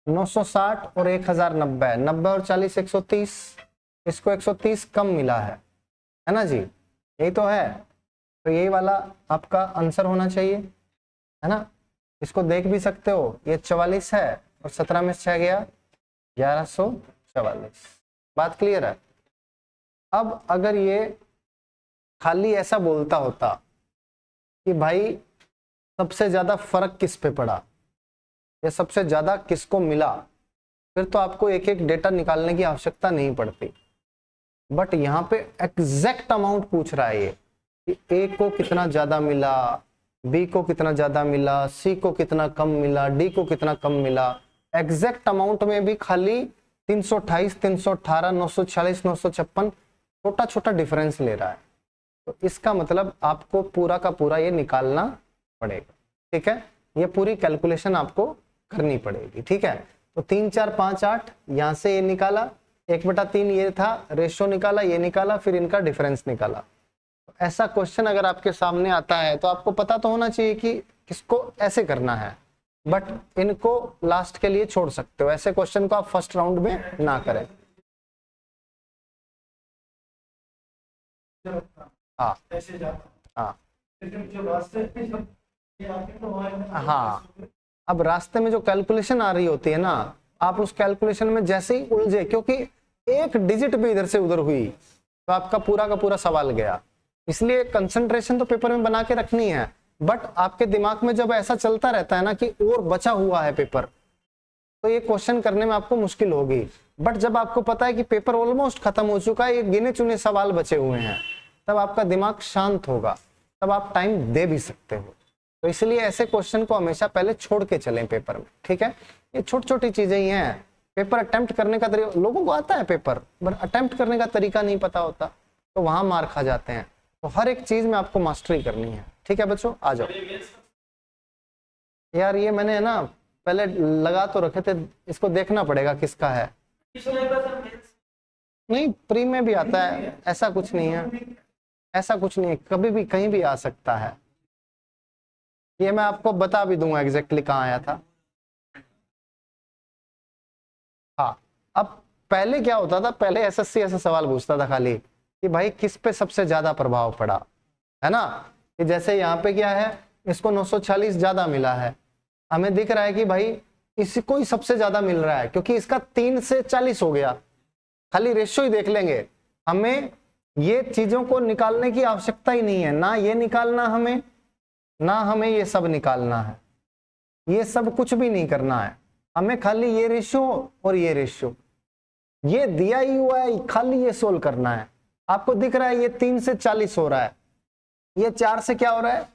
960 और 1090, 90 और 40 130, इसको 130 कम मिला है ना जी? यही तो है। तो यही वाला आपका आंसर होना चाहिए, है ना? इसको देख भी सकते हो, ये 44 है और 17 में 6 गया 1144। बात क्लियर है? अब अगर ये खाली ऐसा बोलता होता कि भाई सबसे ज्यादा फर्क किस पे पड़ा या सबसे ज्यादा किसको मिला, फिर तो आपको एक एक डेटा निकालने की आवश्यकता नहीं पड़ती। बट यहाँ पे एग्जैक्ट अमाउंट पूछ रहा है ये, कि ए को कितना ज्यादा मिला, बी को कितना ज्यादा मिला, सी को कितना कम मिला, डी को कितना कम मिला। एग्जैक्ट अमाउंट में भी खाली 328, 318, 946, 956 छोटा छोटा डिफरेंस ले रहा है। तो इसका मतलब आपको पूरा का पूरा ये निकालना पड़ेगा। ठीक है, ये पूरी कैलकुलेशन आपको करनी पड़ेगी। ठीक है, तो 3 4 5 8 यहाँ से ये निकाला, 1/3 ये था, रेशो निकाला, ये निकाला, फिर इनका डिफरेंस निकाला। ऐसा क्वेश्चन अगर आपके सामने आता है तो आपको पता तो होना चाहिए कि किसको ऐसे करना है, बट इनको लास्ट के लिए छोड़ सकते हो। ऐसे क्वेश्चन को आप फर्स्ट राउंड में ना करें। हाँ हाँ हाँ, अब रास्ते में जो कैलकुलेशन आ रही होती है ना, आप उस कैलकुलेशन में जैसे ही उलझे, क्योंकि एक डिजिट भी इधर से उधर हुई तो आपका पूरा का पूरा सवाल गया। इसलिए कंसंट्रेशन तो पेपर में बना के रखनी है, बट आपके दिमाग में जब ऐसा चलता रहता है ना कि और बचा हुआ है पेपर, तो ये क्वेश्चन करने में आपको मुश्किल होगी। बट जब आपको पता है कि पेपर ऑलमोस्ट खत्म हो चुका है, ये गिने चुने सवाल बचे हुए हैं, तब आपका दिमाग शांत होगा, तब आप टाइम दे भी सकते हो। तो इसलिए ऐसे क्वेश्चन को हमेशा पहले छोड़ के चलें पेपर में। ठीक है, ये छोटी छोटी चीजें ही हैं। पेपर अटेम्प्ट करने का तरीका, लोगों को आता है पेपर, बट अटेम्प्ट करने का तरीका नहीं पता होता, तो वहां मार खा जाते हैं। तो हर एक चीज में आपको मास्टरी करनी है। ठीक है बच्चों, आ जाओ। यार ये मैंने ना पहले लगा तो रखे थे, इसको देखना पड़ेगा किसका है। नहीं, प्री में भी आता है, ऐसा कुछ नहीं है, ऐसा कुछ नहीं है, कभी भी कहीं भी आ सकता है। ये मैं आपको बता भी दूंगा एग्जैक्टली कहाँ आया था। हाँ, अब पहले क्या होता था, पहले एसएससी ऐसा सवाल पूछता था खाली कि भाई किस पे सबसे ज्यादा प्रभाव पड़ा, है ना। कि जैसे यहाँ पे क्या है, इसको 946 ज्यादा मिला है, हमें दिख रहा है कि भाई इसको ही सबसे ज्यादा मिल रहा है, क्योंकि इसका 3 से 40 हो गया। खाली रेशियो ही देख लेंगे, हमें ये चीजों को निकालने की आवश्यकता ही नहीं है, ना ये निकालना हमें, ना हमें ये सब निकालना है, ये सब कुछ भी नहीं करना है। हमें खाली ये रेशियो और ये रेशियो, ये दिया ही हुआ है, खाली ये सोल्व करना है। आपको दिख रहा है ये 3 से 40 हो रहा है, ये 4 से क्या हो रहा है,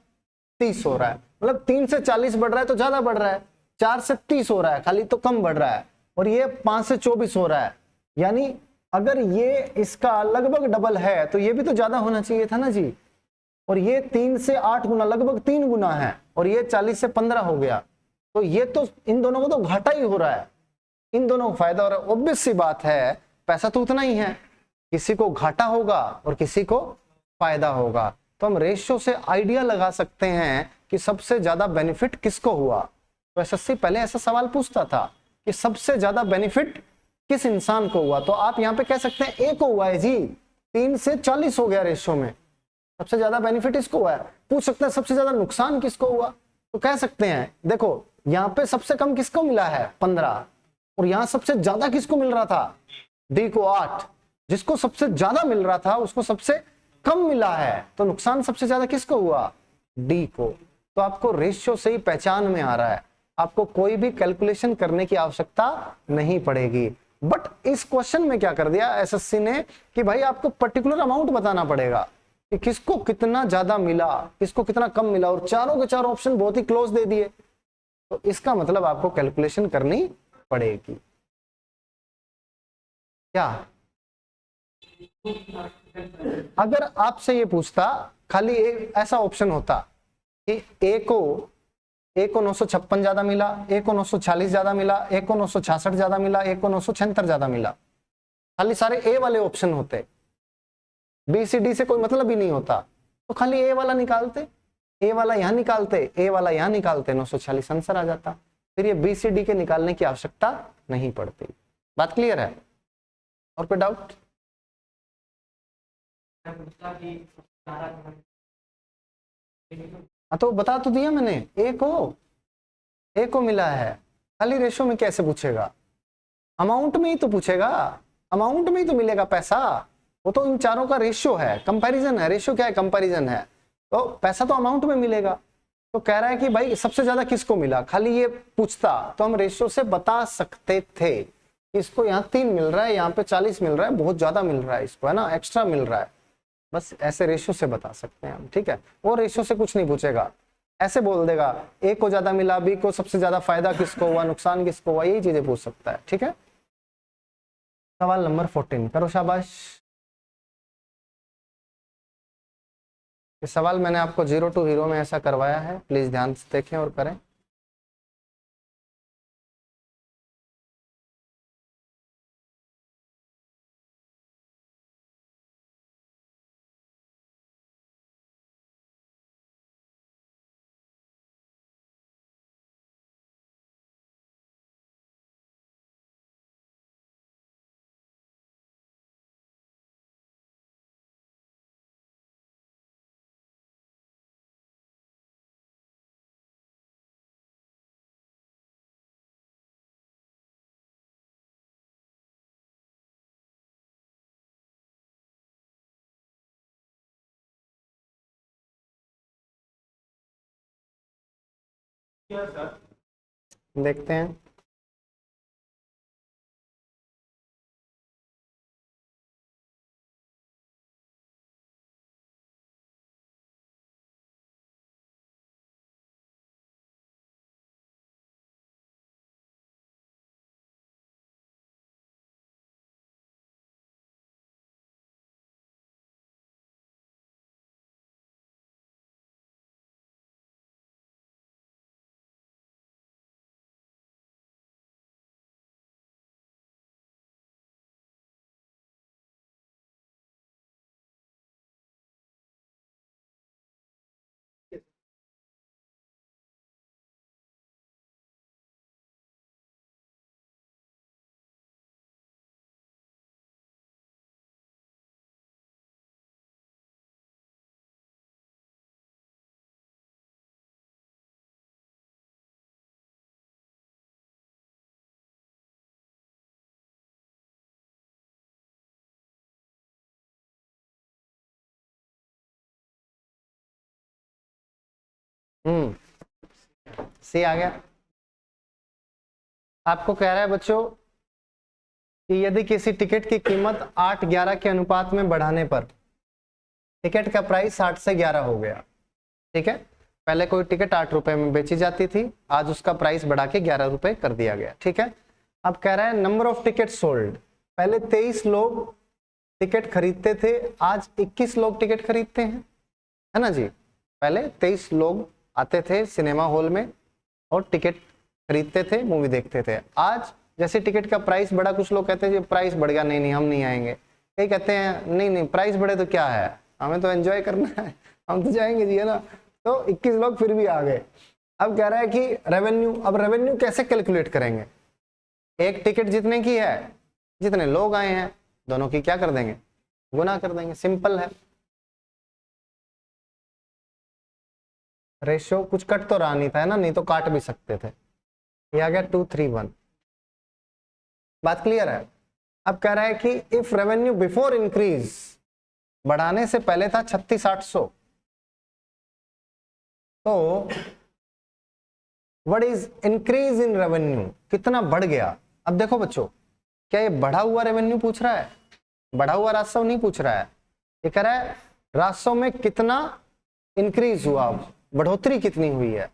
30 हो रहा है। मतलब 3 से 40 बढ़ रहा है तो ज्यादा बढ़ रहा है, 4 से 30 हो रहा है खाली तो कम बढ़ रहा है, और ये 5 से 24 हो रहा है। यानी अगर ये इसका लगभग डबल है तो ये भी तो ज्यादा होना चाहिए था ना जी। और ये 3 से 8 गुना, लगभग 3 गुना है, और ये 40 से 15 हो गया, तो ये तो इन दोनों को तो घाटा ही हो रहा है, इन दोनों को फायदा हो रहा है। ऑब्वियस सी बात है, पैसा तो उतना ही है, किसी को घाटा होगा और किसी को फायदा होगा। तो हम रेशियो से आइडिया लगा सकते हैं कि सबसे ज्यादा बेनिफिट किसको हुआ। तो एसएससी पहले ऐसा सवाल पूछता था कि सबसे ज्यादा बेनिफिट किस इंसान को हुआ, तो आप यहाँ पे कह सकते हैं ए को हुआ है जी, 3 से 40 हो गया रेशियो में, सबसे ज्यादा बेनिफिट इसको हुआ है। पूछ सकते हैं सबसे ज्यादा नुकसान किसको हुआ, तो कह सकते हैं देखो यहाँ पे सबसे कम किसको मिला है 15, और यहाँ सबसे ज्यादा किसको मिल रहा था, डी को 8। जिसको सबसे ज्यादा मिल रहा था उसको सबसे कम मिला है, तो नुकसान सबसे ज्यादा किसको हुआ, डी को। तो आपको रेशियो से ही पहचान में आ रहा है, आपको कोई भी कैलकुलेशन करने की आवश्यकता नहीं पड़ेगी। बट इस क्वेश्चन में क्या कर दिया एसएससी ने कि भाई आपको पर्टिकुलर अमाउंट बताना पड़ेगा कि किसको कितना ज्यादा मिला, किसको कितना कम मिला, और चारों के चारों ऑप्शन बहुत ही क्लोज दे दिए। तो इसका मतलब आपको कैलकुलेशन करनी पड़ेगी। क्या अगर आपसे ये पूछता खाली एक ऐसा ऑप्शन होता कि ए को 956 ज्यादा मिला, ए को 940 ज्यादा मिला, ए को 966 ज्यादा मिला, ए को 976 ज्यादा मिला, खाली सारे ए वाले ऑप्शन होते, बी सी डी से कोई मतलब ही नहीं होता, तो खाली ए वाला निकालते, ए वाला यहां निकालते, ए वाला यहां निकालते, 946 आंसर आ जाता। फिर ये बी सी डी के निकालने की आवश्यकता नहीं पड़ती। बात क्लियर है? और कोई डाउट? हाँ तो बता तो दिया मैंने, ए को मिला है, खाली रेशो में कैसे पूछेगा, अमाउंट में ही तो पूछेगा, अमाउंट में ही तो मिलेगा पैसा, वो तो इन चारों का रेशियो है, कंपैरिजन है। रेशियो क्या है, कंपैरिजन है, तो पैसा तो अमाउंट में मिलेगा। तो कह रहा है कि भाई सबसे ज्यादा किसको मिला, खाली ये पूछता तो हम रेशियो से बता सकते थे इसको यहाँ 3 मिल रहा है, यहाँ पे 40 मिल रहा है, बहुत ज्यादा मिल रहा है इसको, है ना, एक्स्ट्रा मिल रहा है। बस ऐसे रेशियो से बता सकते हैं हम, ठीक है। वो रेशियो से कुछ नहीं पूछेगा, ऐसे बोल देगा ए को ज्यादा मिला, बी को सबसे ज्यादा फायदा किसको हुआ, नुकसान किसको हुआ, यही चीजें पूछ सकता है, ठीक है। सवाल नंबर 14 करो, शाबाश। ये सवाल मैंने आपको 0 टू हीरो में ऐसा करवाया है, प्लीज ध्यान से देखें और करें। देखते हैं। सी आ गया। आपको कह रहा है बच्चों कि यदि किसी टिकट की कीमत 8-11 के अनुपात में बढ़ाने पर टिकट का प्राइस 8 से 11 हो गया, ठीक है। पहले कोई टिकट 8 रुपए में बेची जाती थी, आज उसका प्राइस बढ़ा के 11 रुपए कर दिया गया, ठीक है। अब कह रहा है नंबर ऑफ टिकट सोल्ड, पहले 23 लोग टिकट खरीदते थे, आज 21 लोग टिकट खरीदते हैं, है ना जी। पहले 23 लोग आते थे सिनेमा हॉल में और टिकट खरीदते थे, मूवी देखते थे। आज जैसे टिकट का प्राइस बढ़ा, कुछ लोग कहते हैं जी प्राइस बढ़ गया, नहीं नहीं हम नहीं आएंगे। कई कहते हैं नहीं नहीं प्राइस बढ़े तो क्या है, हमें तो एंजॉय करना है, हम तो जाएंगे जी, है ना। तो 21 लोग फिर भी आ गए। अब कह रहा है कि रेवेन्यू, अब रेवेन्यू कैसे कैलकुलेट करेंगे। एक टिकट जितने की है, जितने लोग आए हैं, दोनों की क्या कर देंगे, गुना कर देंगे, सिंपल है। रेशियो कुछ कट तो रहा नहीं था, है ना, नहीं तो काट भी सकते थे। ये आ गया 231, बात क्लियर है। अब कह रहा है कि इफ रेवेन्यू बिफोर इंक्रीज, बढ़ाने से पहले था 36,800, तो what is increase in revenue, कितना बढ़ गया। अब देखो बच्चों, क्या ये बढ़ा हुआ रेवेन्यू पूछ रहा है, बढ़ा हुआ राजस्व नहीं पूछ रहा है। ये कह रहा है राजस्व में कितना इंक्रीज हुआ, बढ़ोतरी कितनी हुई है।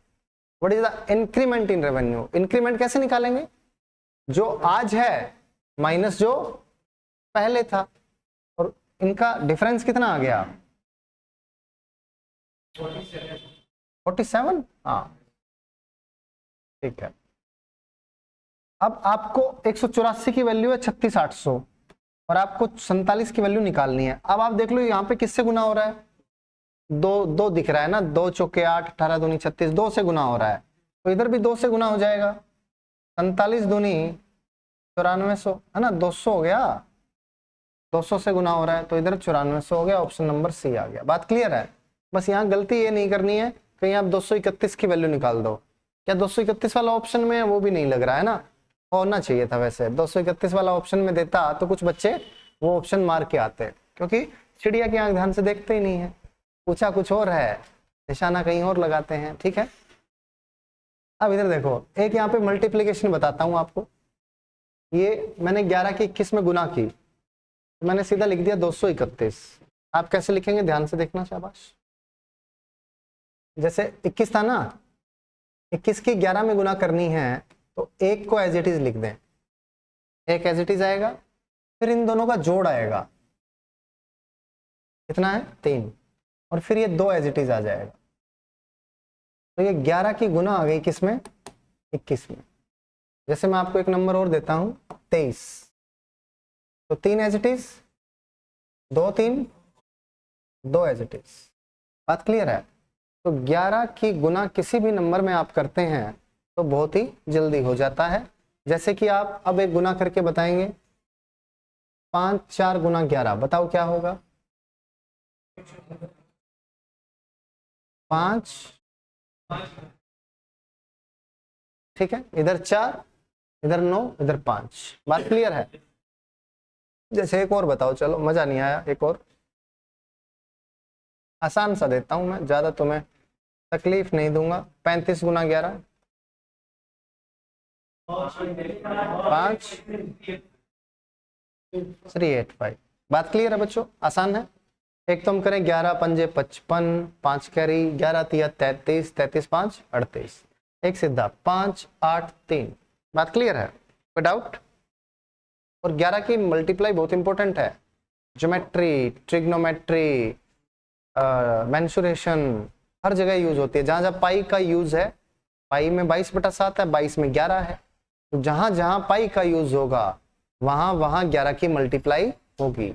What is the increment in revenue. Increment कैसे निकालेंगे, जो आज है माइनस जो पहले था, और इनका डिफरेंस कितना आ गया, 47। हाँ ठीक है। अब आपको 184 की वैल्यू है 36,800 और आपको 47 की वैल्यू निकालनी है। अब आप देख लो यहाँ पे किससे गुना हो रहा है, दो दिख रहा है ना, 2 चौके 8, 18 दूनी 36, 2 से गुना हो रहा है, तो इधर भी 2 से गुना हो जाएगा। 47 दूनी 9400, है ना, 200 हो गया, 200 से गुना हो रहा है, तो इधर 9400 हो गया। ऑप्शन नंबर सी आ गया। बात क्लियर है। बस यहाँ गलती ये नहीं करनी है कहीं आप 231 की वैल्यू निकाल दो। क्या 231 वाला ऑप्शन में है, वो भी नहीं लग रहा है ना, होना चाहिए था वैसे। 231 वाला ऑप्शन में देता तो कुछ बच्चे वो ऑप्शन मार के आते, क्योंकि चिड़िया की आंख ध्यान से देखते ही नहीं है, पूछा कुछ और है, निशाना कहीं और लगाते हैं, ठीक है। अब इधर देखो, एक यहाँ पे मल्टीप्लीकेशन बताता हूँ आपको। ये मैंने 11 की 21 में गुना की, मैंने सीधा लिख दिया 231, आप कैसे लिखेंगे ध्यान से देखना, शाबाश। जैसे 21 था ना, 21 की 11 में गुना करनी है तो एक को एज इट इज लिख दें, एक एज इट इज आएगा, फिर इन दोनों का जोड़ आएगा, कितना है 3, और फिर ये 2 एज इट इज आ जाएगा। तो ये 11 की गुना आ गई किसमें, 21 में। जैसे मैं आपको एक नंबर और देता हूं 23, तो 3 as it is, 2 3, 2 as it is. बात क्लियर है। तो 11 की गुना किसी भी नंबर में आप करते हैं तो बहुत ही जल्दी हो जाता है। जैसे कि आप अब एक गुना करके बताएंगे, 5 4 गुना 11, बताओ क्या होगा। 5, ठीक है, इधर 4, इधर 9, इधर 5। बात क्लियर है। जैसे एक और बताओ, चलो मजा नहीं आया, एक और आसान सा देता हूं मैं, ज्यादा तुम्हें तकलीफ नहीं दूंगा। 35 गुना 11, 5 385। बात क्लियर है बच्चों, आसान है। एक तो हम करें 11 पंजे 55, 5 कैरी, 11 तिया 33, 33 5 38, एक सीधा 5 8 3। बात क्लियर है, कोई डाउट। और 11 की मल्टीप्लाई बहुत इंपॉर्टेंट है, ज्योमेट्री, ट्रिग्नोमेट्री, मेंसुरेशन, हर जगह यूज होती है। जहां जहां पाई का यूज है, पाई में 22/7 है, 22 में 11 है, तो जहां जहां पाई का यूज होगा वहां वहां 11 की मल्टीप्लाई होगी।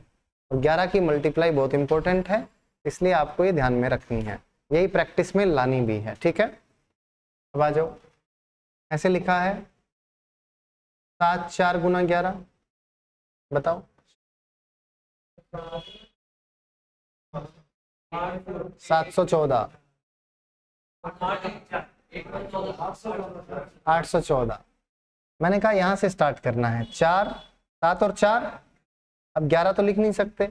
और 11 की मल्टीप्लाई बहुत इंपॉर्टेंट है, इसलिए आपको ये ध्यान में रखनी है, यही प्रैक्टिस में लानी भी है। ठीक है, अब आ जाओ। ऐसे लिखा है 7 4 गुना 11, बताओ। 714, 814। मैंने कहा यहां से स्टार्ट करना है, 4 7 और 4। अब 11 तो लिख नहीं सकते,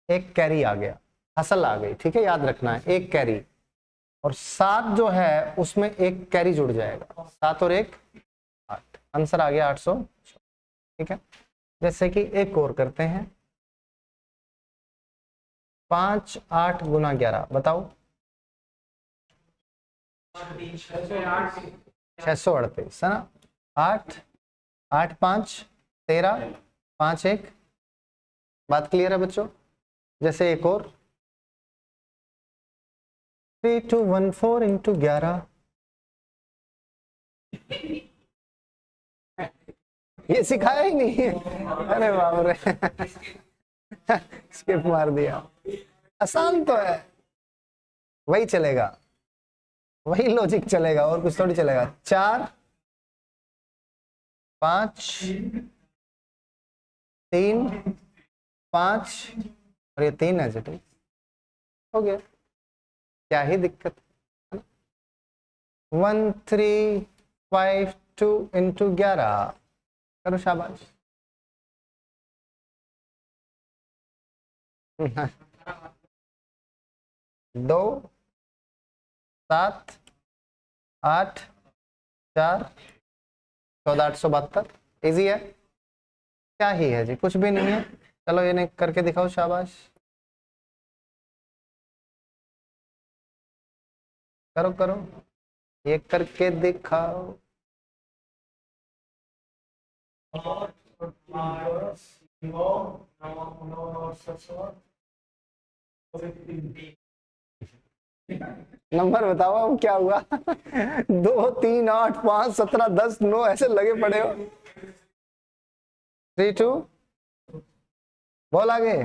एक कैरी आ गया, हसल आ गई, ठीक है, याद रखना है, एक कैरी। और 7 जो है उसमें एक कैरी जुड़ जाएगा, 7 और 1 8, आंसर आ गया 800। ठीक है, जैसे कि एक और करते हैं, 5 8 गुना 11, बताओ। 638 है ना। 8 8 5 13, 5 1। बात क्लियर है बच्चों। जैसे एक और 3214 इंटू 11, ये सिखाया ही नहीं है, अरे बाप रे स्किप मार दिया। आसान तो है, वही चलेगा, वही लॉजिक चलेगा, और कुछ थोड़ी चलेगा। 4 5 3 5, और ये 3 है, जटिल हो गया, क्या ही दिक्कत है। 1352 इंटू 11 करो, शाबाश। 2 7 8 4 14, 872। इजी है, क्या ही है जी, कुछ भी नहीं है। चलो ये करके दिखाओ, शाबाश, करो करो, ये करके दिखाओ। नंबर बताओ अब क्या हुआ 2 3 8 5 17 10 9 ऐसे लगे पड़े हो। 3 2 बोल आगे।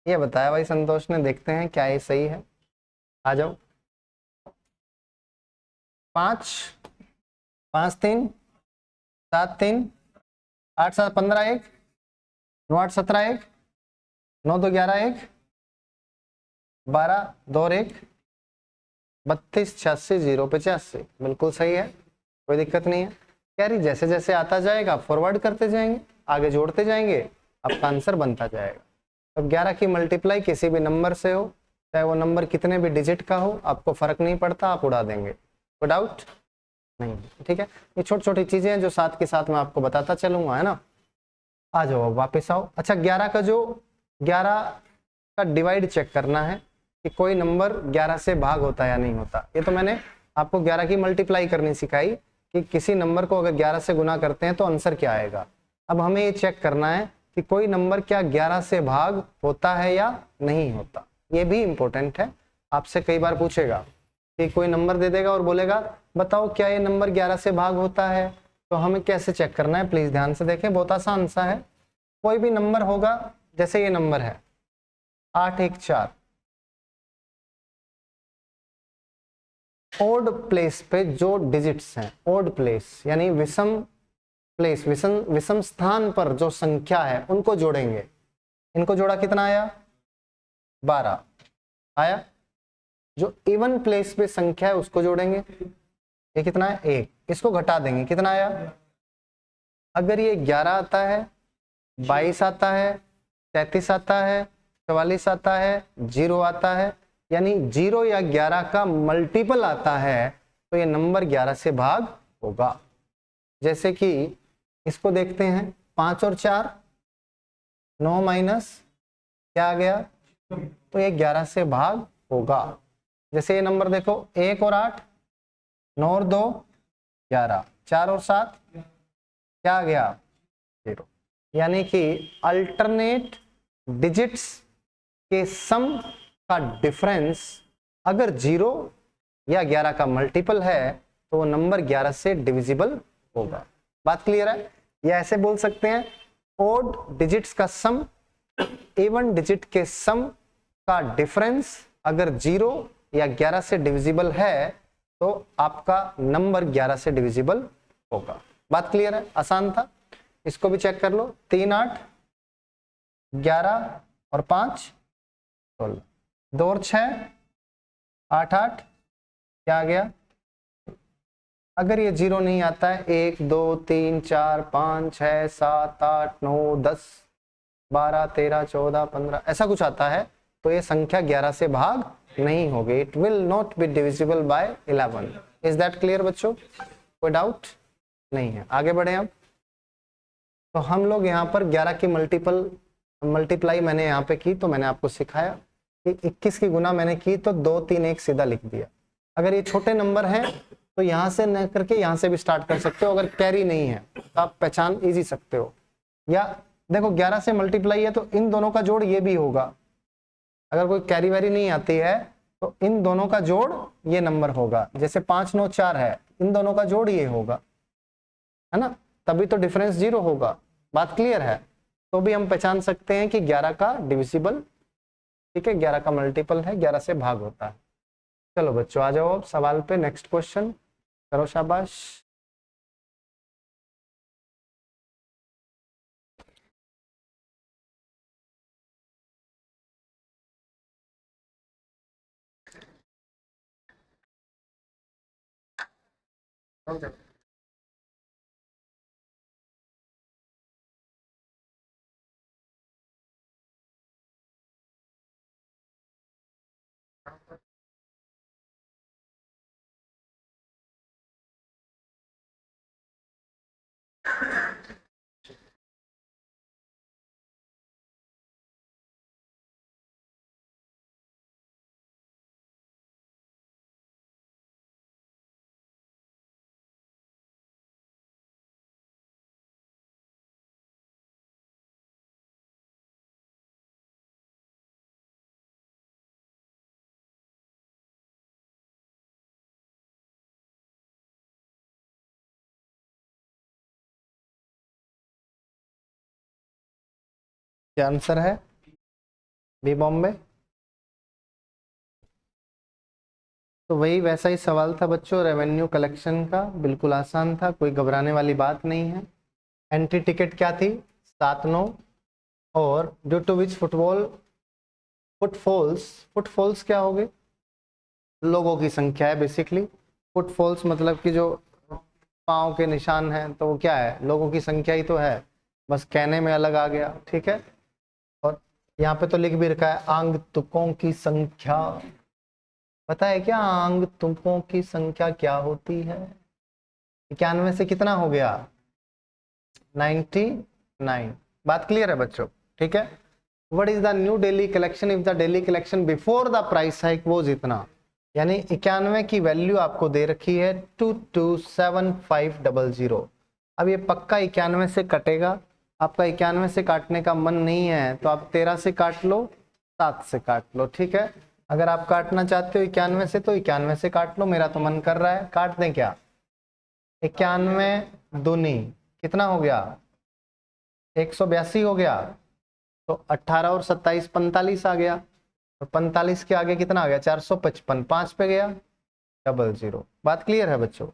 ये बताया भाई संतोष ने, देखते हैं क्या ये सही है। आ जाओ। 5 5 3 7 3 8 7 15 1 9 8 17 1 9 2 11 1 12 2 और 1 32 86 0 85। बिल्कुल सही है, कोई दिक्कत नहीं है। कैरी जैसे जैसे आता जाएगा फॉरवर्ड करते जाएंगे, आगे जोड़ते जाएंगे, आपका आंसर बनता जाएगा। तो 11 की मल्टीप्लाई किसी भी नंबर से हो, चाहे वो नंबर कितने भी डिजिट का हो, आपको फर्क नहीं पड़ता, आप उड़ा देंगे, कोई डाउट नहीं। ठीक है, ये छोटी छोटी चीजें हैं जो साथ के साथ मैं आपको बताता चलूंगा, है ना। आ जाओ वापस आओ। अच्छा 11 का डिवाइड चेक करना है कि कोई नंबर 11 से भाग होता है या नहीं होता। ये तो मैंने आपको 11 की मल्टीप्लाई करनी सिखाई कि किसी नंबर को अगर 11 से गुना करते हैं तो आंसर क्या आएगा। अब हमें ये चेक करना है कि कोई नंबर क्या 11 से भाग होता है या नहीं होता। ये भी इंपॉर्टेंट है, आपसे कई बार पूछेगा कि कोई नंबर दे देगा और बोलेगा बताओ क्या ये नंबर 11 से भाग होता है। तो हमें कैसे चेक करना है, प्लीज ध्यान से देखें, बहुत आसान सा है। कोई भी नंबर होगा, जैसे ये नंबर है 814, ओड प्लेस पे जो डिजिट्स हैं, ओड प्लेस यानी विषम प्लेस, विषम स्थान पर जो संख्या है उनको जोड़ेंगे। इनको जोड़ा कितना आया, 12 आया। जो इवन प्लेस पे संख्या है उसको जोड़ेंगे, ये कितना है 1, इसको घटा देंगे, कितना आया। अगर ये 11 आता है, 22 आता है, 33 आता है, 44 आता है, 0 आता है, यानी 0 या 11 का मल्टीपल आता है तो ये नंबर 11 से भाग होगा। जैसे कि इसको देखते हैं, 5 और 4 9 माइनस क्या आ गया, तो ये 11 से भाग होगा। जैसे ये नंबर देखो 1 और 8, 9 और 2 11, 4 और 7 क्या आ गया 0। यानी कि अल्टरनेट डिजिट्स के सम का डिफरेंस अगर 0 या 11 का मल्टीपल है तो वो नंबर 11 से डिविजिबल होगा। बात क्लियर है। या ऐसे बोल सकते हैं ओड डिजिट्स का सम इवन डिजिट के सम का डिफरेंस अगर 0 या 11 से डिविजिबल है तो आपका नंबर 11 से डिविजिबल होगा। बात क्लियर है, आसान था। इसको भी चेक कर लो, 3 8 11 और 5 16, 2 और 6 8 8 क्या आ गया। अगर ये 0 नहीं आता है, 1 2 3 4 5 6 7 8 9 10 12 13 14 15 ऐसा कुछ आता है तो ये संख्या 11 से भाग नहीं होगी। It will not be divisible by 11। Is that clear बच्चों, कोई डाउट नहीं है। आगे बढ़े अब। तो हम लोग यहाँ पर 11 की मल्टीप्लाई मैंने यहाँ पे की तो मैंने आपको सिखाया कि 21 की गुना मैंने की तो 2 3 1 सीधा लिख दिया। अगर ये छोटे नंबर हैं तो यहाँ से न करके यहाँ से भी स्टार्ट कर सकते हो। अगर कैरी नहीं है तो आप पहचान इजी सकते हो। या देखो 11 से मल्टीप्लाई है तो इन दोनों का जोड़ ये भी होगा। अगर कोई कैरी वैरी नहीं आती है तो इन दोनों का जोड़ ये नंबर होगा। जैसे 5 9 4 है, इन दोनों का जोड़ ये होगा, है ना, तभी तो डिफरेंस 0 होगा। बात क्लियर है। तो भी हम पहचान सकते हैं कि 11 का डिविजिबल, ठीक है, 11 का मल्टीपल है, 11 से भाग होता है। चलो बच्चों आ जाओ अब सवाल पे। नेक्स्ट क्वेश्चन करो, शाबाश। Okay. क्या आंसर है, बी बॉम्बे। तो वही वैसा ही सवाल था बच्चों, रेवेन्यू कलेक्शन का, बिल्कुल आसान था, कोई घबराने वाली बात नहीं है। एंट्री टिकट क्या थी, 7 9, और ड्यू टू विच फुटफॉल्स क्या हो गए, लोगों की संख्या है बेसिकली। फुटफॉल्स मतलब कि जो पाँव के निशान हैं तो वो क्या है, लोगों की संख्या ही तो है, बस कहने में अलग आ गया, ठीक है। और यहाँ पे तो लिख भी रखा है आगंतुकों की संख्या। पता है क्या आगंतुकों की संख्या क्या होती है। 91 से कितना हो गया, 99। बात क्लियर है बच्चों? ठीक है। What is the new daily collection if the daily collection before the price hike वो जितना, यानी 91 की वैल्यू आपको दे रखी है 227500। अब ये पक्का 91 से कटेगा, आपका 91 से काटने का मन नहीं है तो आप 13 से काट लो, 7 से काट लो, ठीक है। अगर आप काटना चाहते हो 91 से तो 91 से काट लो, मेरा तो मन कर रहा है, काट दें क्या? 91 दूनी कितना हो गया? 182 हो गया, तो 18 और 27 45 आ गया, और 45 के आगे कितना आ गया? 455, 5 पे गया 00। बात क्लियर है बच्चों?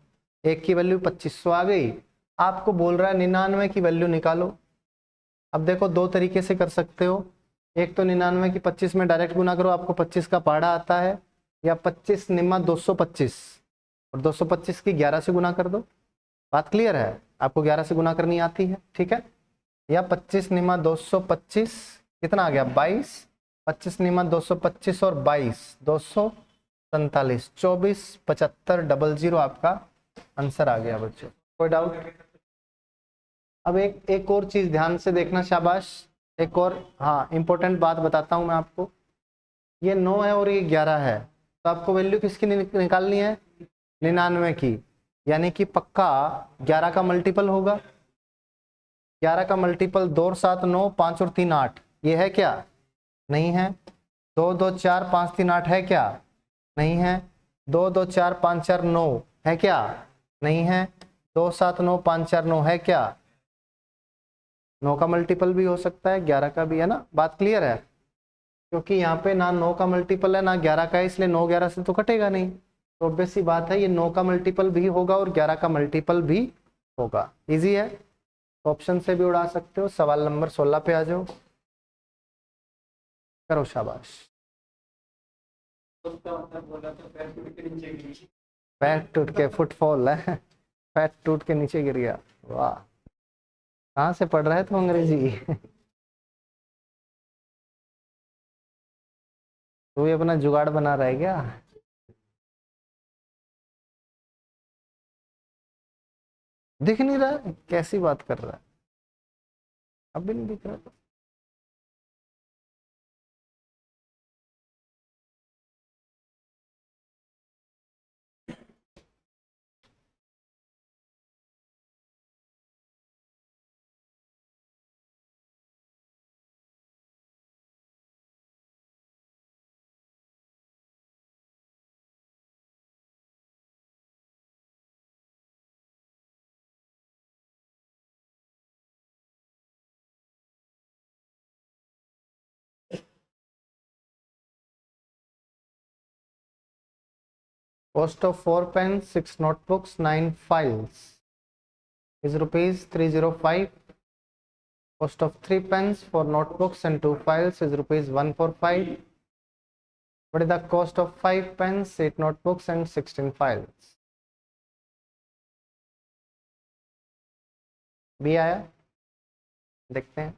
एक की वैल्यू 2500 आ गई, आपको बोल रहा है 99 की वैल्यू निकालो। अब देखो दो तरीके से कर सकते हो, एक तो 99 की 25 में डायरेक्ट गुना करो, आपको 25 का पहाड़ा आता है, या 25 निम्मा 225 और 225 की 11 से गुना कर दो। बात क्लियर है? आपको 11 से गुना करनी आती है, ठीक है। या 25 निम्मा 225 कितना आ गया? 22, 25 निम्मा 225 और 22 247, 24 75 00 आपका आंसर आ गया बच्चों। कोई डाउट? अब एक और चीज ध्यान से देखना, शाबाश। एक और हाँ इंपॉर्टेंट बात बताता हूं मैं आपको, ये 9 है और ये 11 है, तो आपको वैल्यू किसकी निकालनी है? 99 की, यानी कि पक्का 11 का मल्टीपल होगा। 11 का मल्टीपल 2 और 7 9, 5 और 3 8, ये है क्या? नहीं है। 2 2 4 5 3 8 है क्या? नहीं है। 2 2 4 5 4 9 है क्या? नहीं है। 2 7 9 5 4 9 है क्या? 9 का मल्टीपल भी हो सकता है, 11 का भी, है ना? बात क्लियर है? क्योंकि यहाँ पे ना 9 का मल्टीपल है ना 11 का है, इसलिए 9 11 से तो कटेगा नहीं, तो ऑब्वियस सी बात है ये 9 का मल्टीपल भी होगा और 11 का मल्टीपल भी होगा। इजी है, ऑप्शन से भी उड़ा सकते हो। सवाल नंबर 16 पे आ जाओ, करो शाबाश। पैर टूट के फुटफॉल है, पैर टूट के नीचे गिर गया। वाह, कहाँ से पढ़ रहे थे अंग्रेजी? तू भी अपना जुगाड़ बना रहा है क्या? दिख नहीं रहा? कैसी बात कर रहा है? अब भी नहीं दिख रहा? Cost of 4 pens, 6 notebooks, 9 files is rupees 305. Cost of 3 pens, 4 notebooks and 2 files is rupees 145. What is the cost of 5 pens, 8 notebooks and 16 files? भी आया? देखते हैं।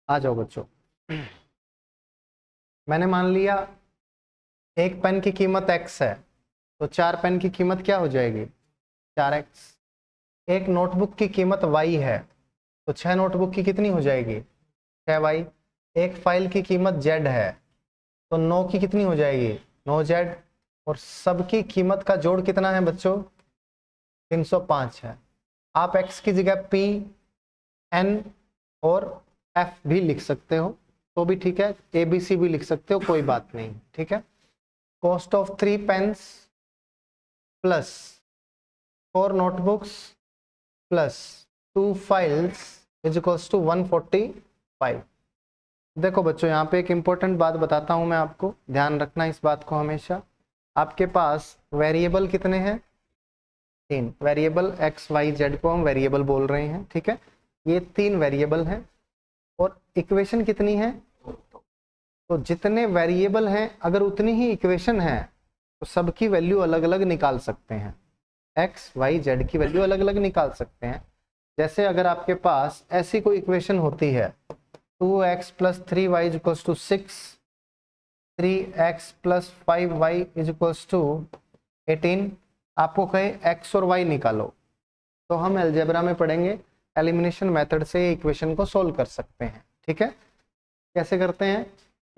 आ जाओ बच्चों। मैंने मान लिया एक पेन की कीमत x है, तो 4 पेन की कीमत क्या हो जाएगी? 4x। एक नोटबुक की कीमत y है, तो 6 नोटबुक की कितनी हो जाएगी? 6y। एक फाइल की कीमत z है, तो 9 की कितनी हो जाएगी? 9z। और सबकी कीमत का जोड़ कितना है बच्चों? 305 है। आप x की जगह p, n और f भी लिख सकते हो तो भी ठीक है, ABC भी लिख सकते हो, कोई बात नहीं, ठीक है। Cost of 3 pens plus 4 notebooks plus 2 files is equals to 145। देखो बच्चों, यहाँ पे एक इंपॉर्टेंट बात बताता हूँ मैं आपको, ध्यान रखना इस बात को हमेशा। आपके पास वेरिएबल कितने हैं? 3 वेरिएबल, x y z को हम वेरिएबल बोल रहे हैं, ठीक है। ये 3 वेरिएबल हैं और इक्वेशन कितनी है? तो जितने वेरिएबल हैं अगर उतनी ही इक्वेशन है तो सबकी वैल्यू अलग अलग निकाल सकते हैं, x y z की वैल्यू अलग अलग निकाल सकते हैं। जैसे अगर आपके पास ऐसी कोई इक्वेशन होती है 2x + 3y = 6 3x plus 5y is equals to 18। आपको कहे x और y निकालो, तो हम अलजेब्रा में पढ़ेंगे, एलिमिनेशन मेथड से इक्वेशन को सोल्व कर सकते हैं। ठीक है, कैसे करते हैं?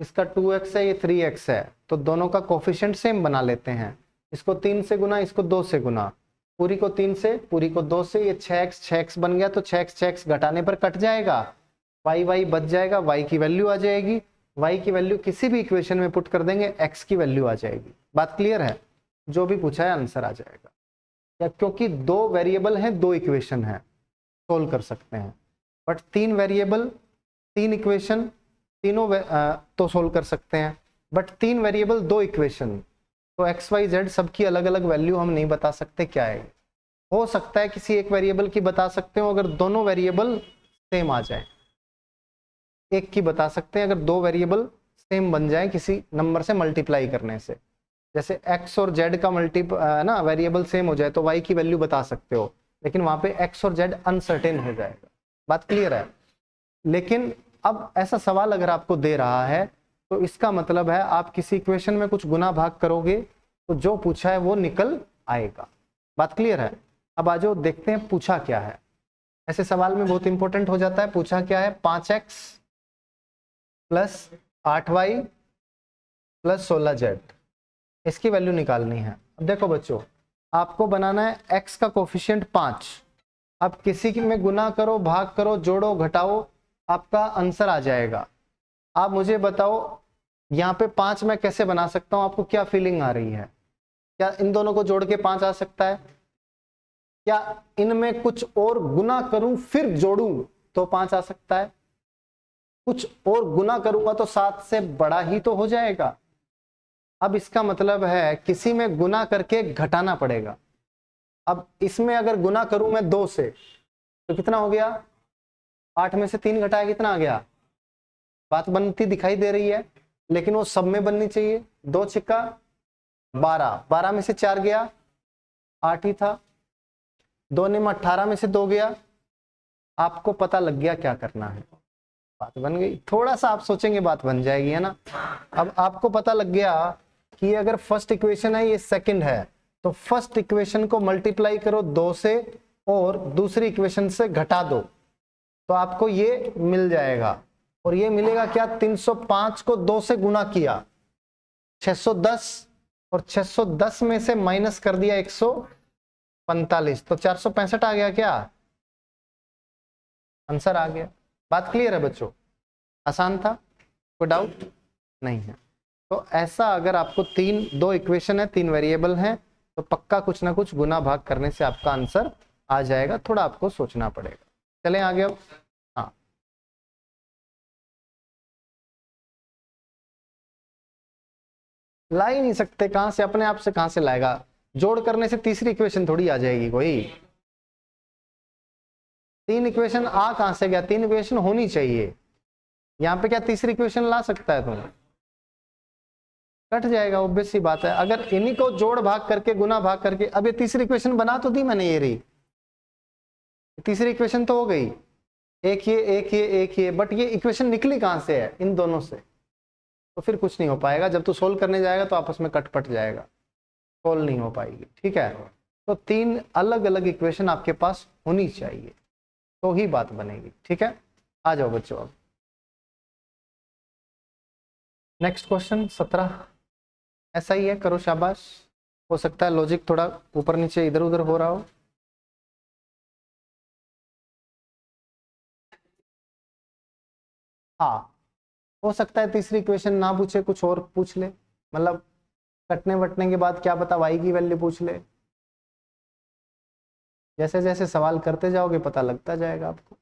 इसका 2x है, ये 3x है, तो दोनों का कोफिशिएंट सेम बना लेते हैं। इसको 3 से गुना, इसको 2 से गुना, पूरी को 3 से, पूरी को 2 से, ये 6x बन गया, तो 6x घटाने पर कट जाएगा, y बच जाएगा, y की वैल्यू आ जाएगी, y की वैल्यू किसी भी इक्वेशन में पुट कर देंगे, x की वैल्यू आ जाएगी। बात क्लियर है? जो भी पूछा है आंसर आ जाएगा, या क्योंकि 2 वेरिएबल हैं, 2 इक्वेशन है, सोल्व कर सकते हैं। बट 3 वेरिएबल 3 इक्वेशन, तीनों तो सोल्व कर सकते हैं, बट 3 वेरिएबल 2 इक्वेशन, तो एक्स वाई जेड सबकी अलग अलग वैल्यू हम नहीं बता सकते क्या है। हो सकता है किसी एक वेरिएबल की बता सकते हो अगर दोनों वेरिएबल सेम आ जाए, एक की बता सकते हैं अगर 2 वेरिएबल सेम बन जाए किसी नंबर से मल्टीप्लाई करने से। जैसे x और z का ना वेरिएबल सेम हो जाए तो y की वैल्यू बता सकते हो, लेकिन वहां पे x और z अनसर्टेन हो जाएगा। बात क्लियर है? लेकिन अब ऐसा सवाल अगर आपको दे रहा है तो इसका मतलब है आप किसी इक्वेशन में कुछ गुना भाग करोगे तो जो पूछा है वो निकल आएगा। बात क्लियर है? अब आ जाओ देखते हैं पूछा क्या है। ऐसे सवाल में बहुत इंपॉर्टेंट हो जाता है, पूछा क्या है? 5x plus 8y plus 16z, इसकी वैल्यू निकालनी है। अब देखो बच्चों, आपको बनाना है x का कोफिशिएंट 5। अब किसी में गुना करो, भाग करो, जोड़ो, घटाओ, आपका आंसर आ जाएगा। आप मुझे बताओ यहाँ पे 5 मैं कैसे बना सकता हूँ? आपको क्या फीलिंग आ रही है? क्या इन दोनों को जोड़ के 5 आ सकता है? क्या इनमें कुछ और गुना करूं फिर जोड़ूं तो 5 आ सकता है? कुछ और गुना करूंगा तो 7 से बड़ा ही तो हो जाएगा। अब इसका मतलब है किसी में गुना करके घटाना पड़ेगा। अब इसमें अगर गुना करूं मैं 2 से तो कितना हो गया? 8 में से 3 घटाया कितना आ गया? बात बनती दिखाई दे रही है, लेकिन वो सब में बननी चाहिए। 2 छिक्का 12, 12 में से 4 गया, 8 ही था। 2 में 18 में से 2 गया। आपको पता लग गया क्या करना है, बात बन गई। थोड़ा सा आप सोचेंगे बात बन जाएगी, है ना? अब आपको पता लग गया कि अगर फर्स्ट इक्वेशन है, ये सेकंड है, तो फर्स्ट इक्वेशन को मल्टीप्लाई करो 2 से और दूसरी इक्वेशन से घटा दो तो आपको ये मिल जाएगा। और ये मिलेगा क्या? 305 को 2 से गुना किया 610, और 610 में से माइनस कर दिया 145, तो 465 आ गया। क्या आंसर आ गया? बात क्लियर है बच्चों? आसान था, कोई डाउट नहीं है? तो ऐसा अगर आपको 2 इक्वेशन है, 3 वेरिएबल हैं, तो पक्का कुछ ना कुछ गुना भाग करने से आपका आंसर आ जाएगा। थोड़ा आपको सोचना पड़ेगा। चलें आगे। अब हाँ, ला ही नहीं सकते, कहां से अपने आप से कहां से लाएगा? जोड़ करने से तीसरी इक्वेशन थोड़ी आ जाएगी कोई। 3 इक्वेशन आ कहां से गया? 3 इक्वेशन होनी चाहिए। यहाँ पे क्या तीसरी इक्वेशन ला सकता है तुम? कट जाएगा, ऑब्वियस सी बात है। अगर इन्हीं को जोड़ भाग करके, गुना भाग करके, अब ये तीसरी इक्वेशन बना तो दी मैंने, ये रही तीसरी इक्वेशन तो हो गई। एक ये, एक ये, एक ये, बट ये इक्वेशन निकली कहां से है? इन दोनों से। तो फिर कुछ नहीं हो पाएगा। जब तू सोल्व करने जाएगा तो आपस में कट पट जाएगा, सोल्व नहीं हो पाएगी। ठीक है, तो 3 अलग अलग इक्वेशन आपके पास होनी चाहिए तो ही बात बनेगी। ठीक है, आ जाओ बच्चों। अब नेक्स्ट क्वेश्चन 17। ऐसा ही है, करो शाबाश। हो सकता है लॉजिक थोड़ा ऊपर नीचे इधर उधर हो रहा हो। हाँ, हो सकता है तीसरी इक्वेशन ना पूछे, कुछ और पूछ ले, मतलब कटने वटने के बाद क्या पता y की वैल्यू पूछ ले। जैसे जैसे सवाल करते जाओगे पता लगता जाएगा आपको।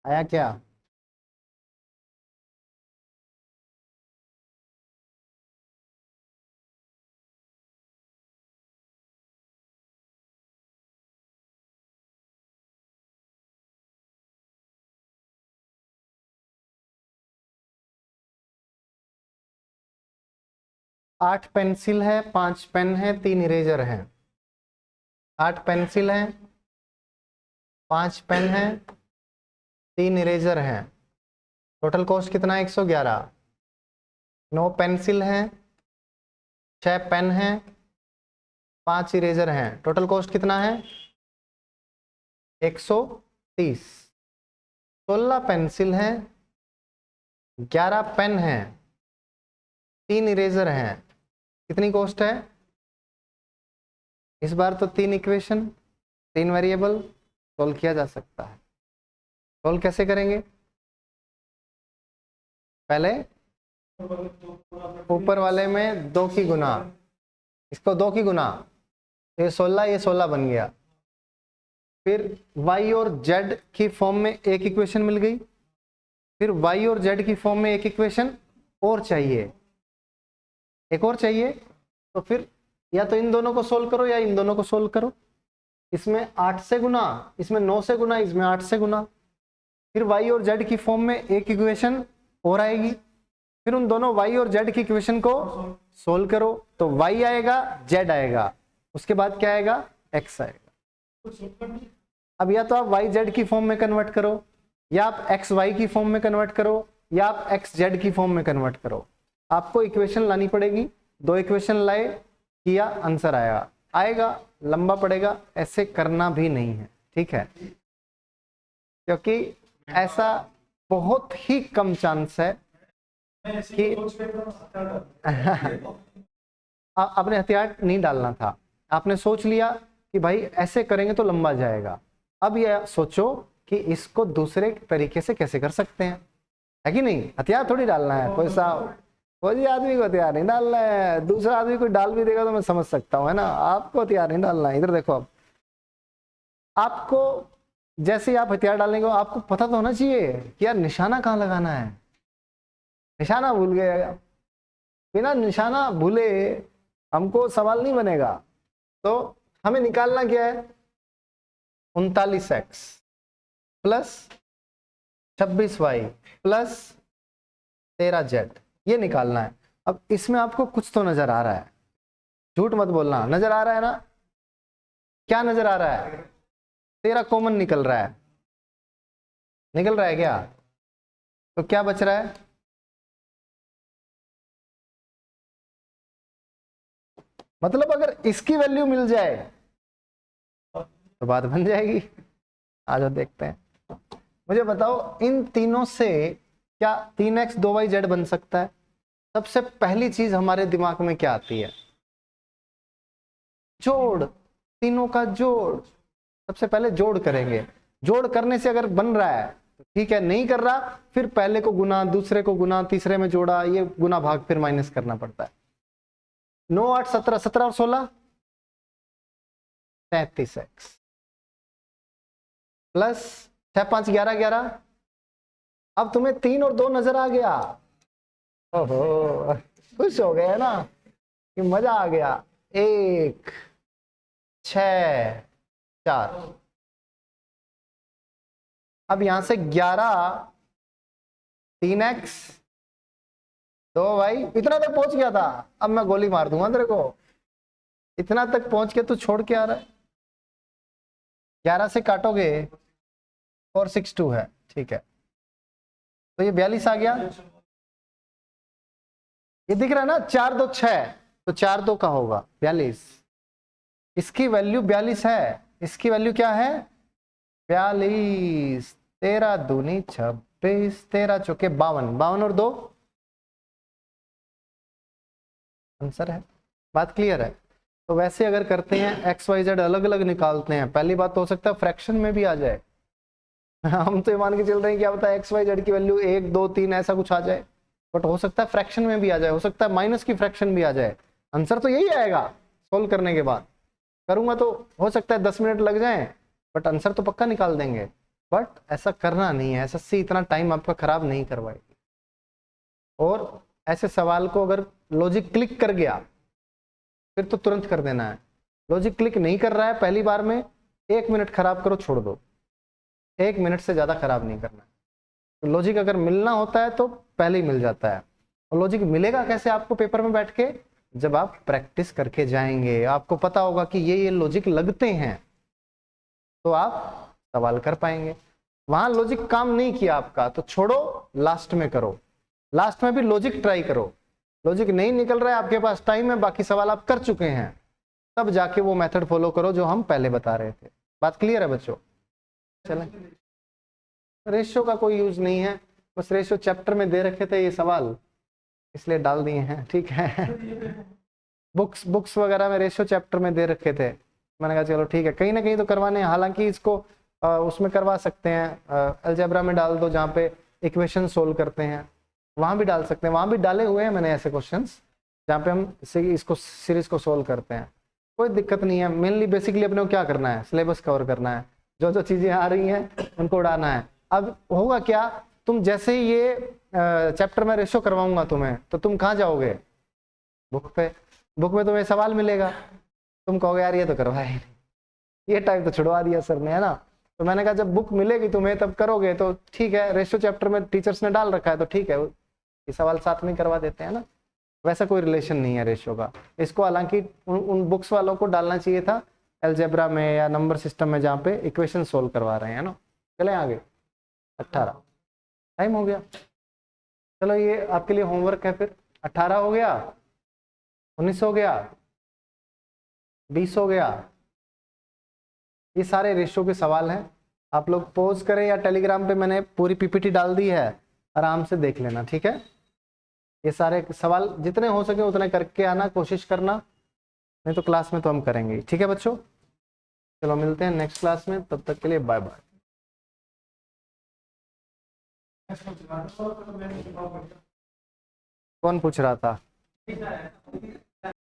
आया क्या? आठ पेंसिल है, 5 पेन है, 3 इरेजर है। 8 पेंसिल है, 5 पेन है, 3 इरेजर है। टोटल कॉस्ट कितना है? 111। 9 पेंसिल है, 6 पेन है, 5 इरेजर हैं। टोटल कॉस्ट कितना है? 130। 16 पेंसिल है, 11 पेन है, 3 इरेजर हैं। कितनी कॉस्ट है? इस बार तो 3 इक्वेशन, 3 वेरिएबल सॉल्व किया जा सकता है। सॉल्व कैसे करेंगे? पहले ऊपर वाले में 2 की गुना, इसको 2 की गुना, ये 16, ये 16 बन गया। फिर y और z की फॉर्म में एक इक्वेशन मिल गई। फिर y और z की फॉर्म में एक इक्वेशन और चाहिए, एक और चाहिए। तो फिर या तो इन दोनों को सोल्व करो या इन दोनों को सोल्व करो। इसमें 8 से गुना, इसमें 9 से गुना, इसमें 8 से गुना। फिर y और z की फॉर्म में एक इक्वेशन और आएगी। फिर उन दोनों y और z की इक्वेशन को सोल्व करो तो y आएगा, z आएगा, उसके बाद क्या आएगा? x आएगा। अब या तो आप y z की फॉर्म में कन्वर्ट करो, या आप x y की फॉर्म में कन्वर्ट करो, या आप x z की फॉर्म में कन्वर्ट करो। आपको इक्वेशन लानी पड़ेगी। 2 इक्वेशन लाए, किया, आंसर आया, आएगा, लंबा पड़ेगा, ऐसे करना भी नहीं है, ठीक है? क्योंकि ऐसा बहुत ही कम चांस है कि आपने हथियार नहीं डालना था। आपने सोच लिया कि भाई ऐसे करेंगे तो लंबा जाएगा। अब ये सोचो कि इसको दूसरे तरीके से कैसे कर सकते हैं, है कि नहीं? हथियार थोड़ी डालना है, कोई आदमी को हथियार नहीं डालना है। दूसरा आदमी कोई डाल भी देगा तो मैं समझ सकता हूँ, है ना? आपको हथियार नहीं डालना है। इधर देखो, अब आपको जैसे ही आप हथियार डालने को, आपको पता तो होना चाहिए कि यार निशाना कहाँ लगाना है। निशाना भूल गए, बिना निशाना भूले हमको सवाल नहीं बनेगा। तो हमें निकालना क्या है? 39x plus 26y plus 13z, ये निकालना है। अब इसमें आपको कुछ तो नजर आ रहा है, झूठ मत बोलना, नजर आ रहा है ना? क्या नजर आ रहा है? 13 कॉमन निकल रहा है, निकल रहा है क्या? तो क्या बच रहा है? मतलब अगर इसकी वैल्यू मिल जाए तो बात बन जाएगी। आ जाओ देखते हैं। मुझे बताओ, इन तीनों से क्या 3x 2yz बन सकता है? सबसे पहली चीज हमारे दिमाग में क्या आती है? जोड़, तीनों का जोड़। सबसे पहले जोड़ करेंगे। जोड़ करने से अगर बन रहा है तो ठीक है, नहीं कर रहा फिर पहले को गुना, दूसरे को गुना, तीसरे में जोड़ा, ये गुना भाग फिर माइनस करना पड़ता है। 9 8 17, 17 और 16 33x प्लस 6 5 11 11। अब तुम्हें 3 और 2 नजर आ गया? ओहो, खुश हो गए ना कि मजा आ गया। 1 6 4। अब यहां से 11 3x 2y, इतना तक पहुंच गया था। अब मैं गोली मार दूंगा तेरे को। इतना तक पहुंच के तू छोड़ के आ रहा है। 11 से काटोगे 462 है, ठीक है? तो ये 42 आ गया। ये दिख रहा है ना? 4 2 6, तो 4 2 का होगा 42। इसकी वैल्यू 42 है। इसकी वैल्यू क्या है? 42। 13 दूनी 26, 13 चौके 52, 52 और 2 आंसर है। बात क्लियर है? तो वैसे अगर करते हैं एक्स वाई जेड अलग अलग निकालते हैं, पहली बात तो हो सकता है फ्रैक्शन में भी आ जाए। हम तो ये मान के चल रहे हैं क्या पता एक्स वाई जेड की वैल्यू 1 2 3 ऐसा कुछ आ जाए, बट हो सकता है फ्रैक्शन में भी आ जाए, हो सकता है माइनस की फ्रैक्शन भी आ जाए। आंसर तो यही आएगा सोल्व करने के बाद। करूंगा तो हो सकता है 10 मिनट लग जाए, बट आंसर तो पक्का निकाल देंगे। बट ऐसा करना नहीं है, एसएससी इतना टाइम आपका खराब नहीं करवाएगी। और ऐसे सवाल को अगर लॉजिक क्लिक कर गया फिर तो तुरंत कर देना है। लॉजिक क्लिक नहीं कर रहा है पहली बार में, 1 मिनट खराब करो छोड़ दो, 1 मिनट से ज्यादा खराब नहीं करना है। तो लॉजिक अगर मिलना होता है तो पहले ही मिल जाता है। और लॉजिक मिलेगा कैसे आपको पेपर में बैठ के, जब आप प्रैक्टिस करके जाएंगे, आपको पता होगा कि ये लॉजिक लगते हैं, तो आप सवाल कर पाएंगे। वहां लॉजिक काम नहीं किया आपका तो छोड़ो, लास्ट में करो, लास्ट में भी लॉजिक ट्राई करो। लॉजिक नहीं निकल रहा है, आपके पास टाइम है, बाकी सवाल आप कर चुके हैं, तब जाके वो मेथड फॉलो करो जो हम पहले बता रहे थे। बात क्लियर है बच्चों? चलें, रेशियो का कोई यूज नहीं है, बस रेशियो चैप्टर में दे रखे थे ये सवाल, इसलिए डाल दिए हैं, ठीक है। बुक्स वगैरह में रेशियो चैप्टर में दे रखे थे, मैंने कहा चलो ठीक है, कहीं ना कहीं तो करवाने हैं। हालांकि इसको उसमें करवा सकते हैं, अलजेब्रा में डाल दो जहाँ पे इक्वेशन सोल्व करते हैं, वहां भी डाल सकते हैं, वहां भी डाले हुए हैं मैंने ऐसे क्वेश्चंस जहाँ पे हम इसको सीरीज को सोल्व करते हैं, कोई दिक्कत नहीं है। मेनली बेसिकली अपने को क्या करना है, सिलेबस कवर करना है, जो जो चीजें आ रही हैं उनको उड़ाना है। अब होगा क्या, तुम जैसे ही ये चैप्टर में रेशियो करवाऊंगा तुम्हें, तो तुम कहाँ जाओगे, बुक पे, बुक में तुम्हें सवाल मिलेगा, तुम कहोगे यार ये तो करवाया ही नहीं, ये टाइप तो छुड़वा दिया सर ने, है ना। तो मैंने कहा जब बुक मिलेगी तुम्हें तब करोगे, तो ठीक है, रेशियो चैप्टर में टीचर्स ने डाल रखा है तो ठीक है, ये सवाल साथ में करवा देते हैं ना। वैसा कोई रिलेशन नहीं है रेशियो का, इसको हालांकि उन बुक्स वालों को डालना चाहिए था अलजेब्रा में या नंबर सिस्टम में जहाँ पे इक्वेशन सोल्व करवा रहे हैं ना। चले आगे, 18 टाइम हो गया, चलो ये आपके लिए होमवर्क है। फिर 18 हो गया, 19 हो गया, 20 हो गया, ये सारे रेशियो के सवाल हैं। आप लोग पॉज करें या टेलीग्राम पे मैंने पूरी पीपीटी डाल दी है, आराम से देख लेना, ठीक है। ये सारे सवाल जितने हो सके उतने करके आना, कोशिश करना, नहीं तो क्लास में तो हम करेंगे, ठीक है बच्चों। चलो मिलते हैं नेक्स्ट क्लास में, तब तक के लिए बाय बाय। कौन पूछ रहा था?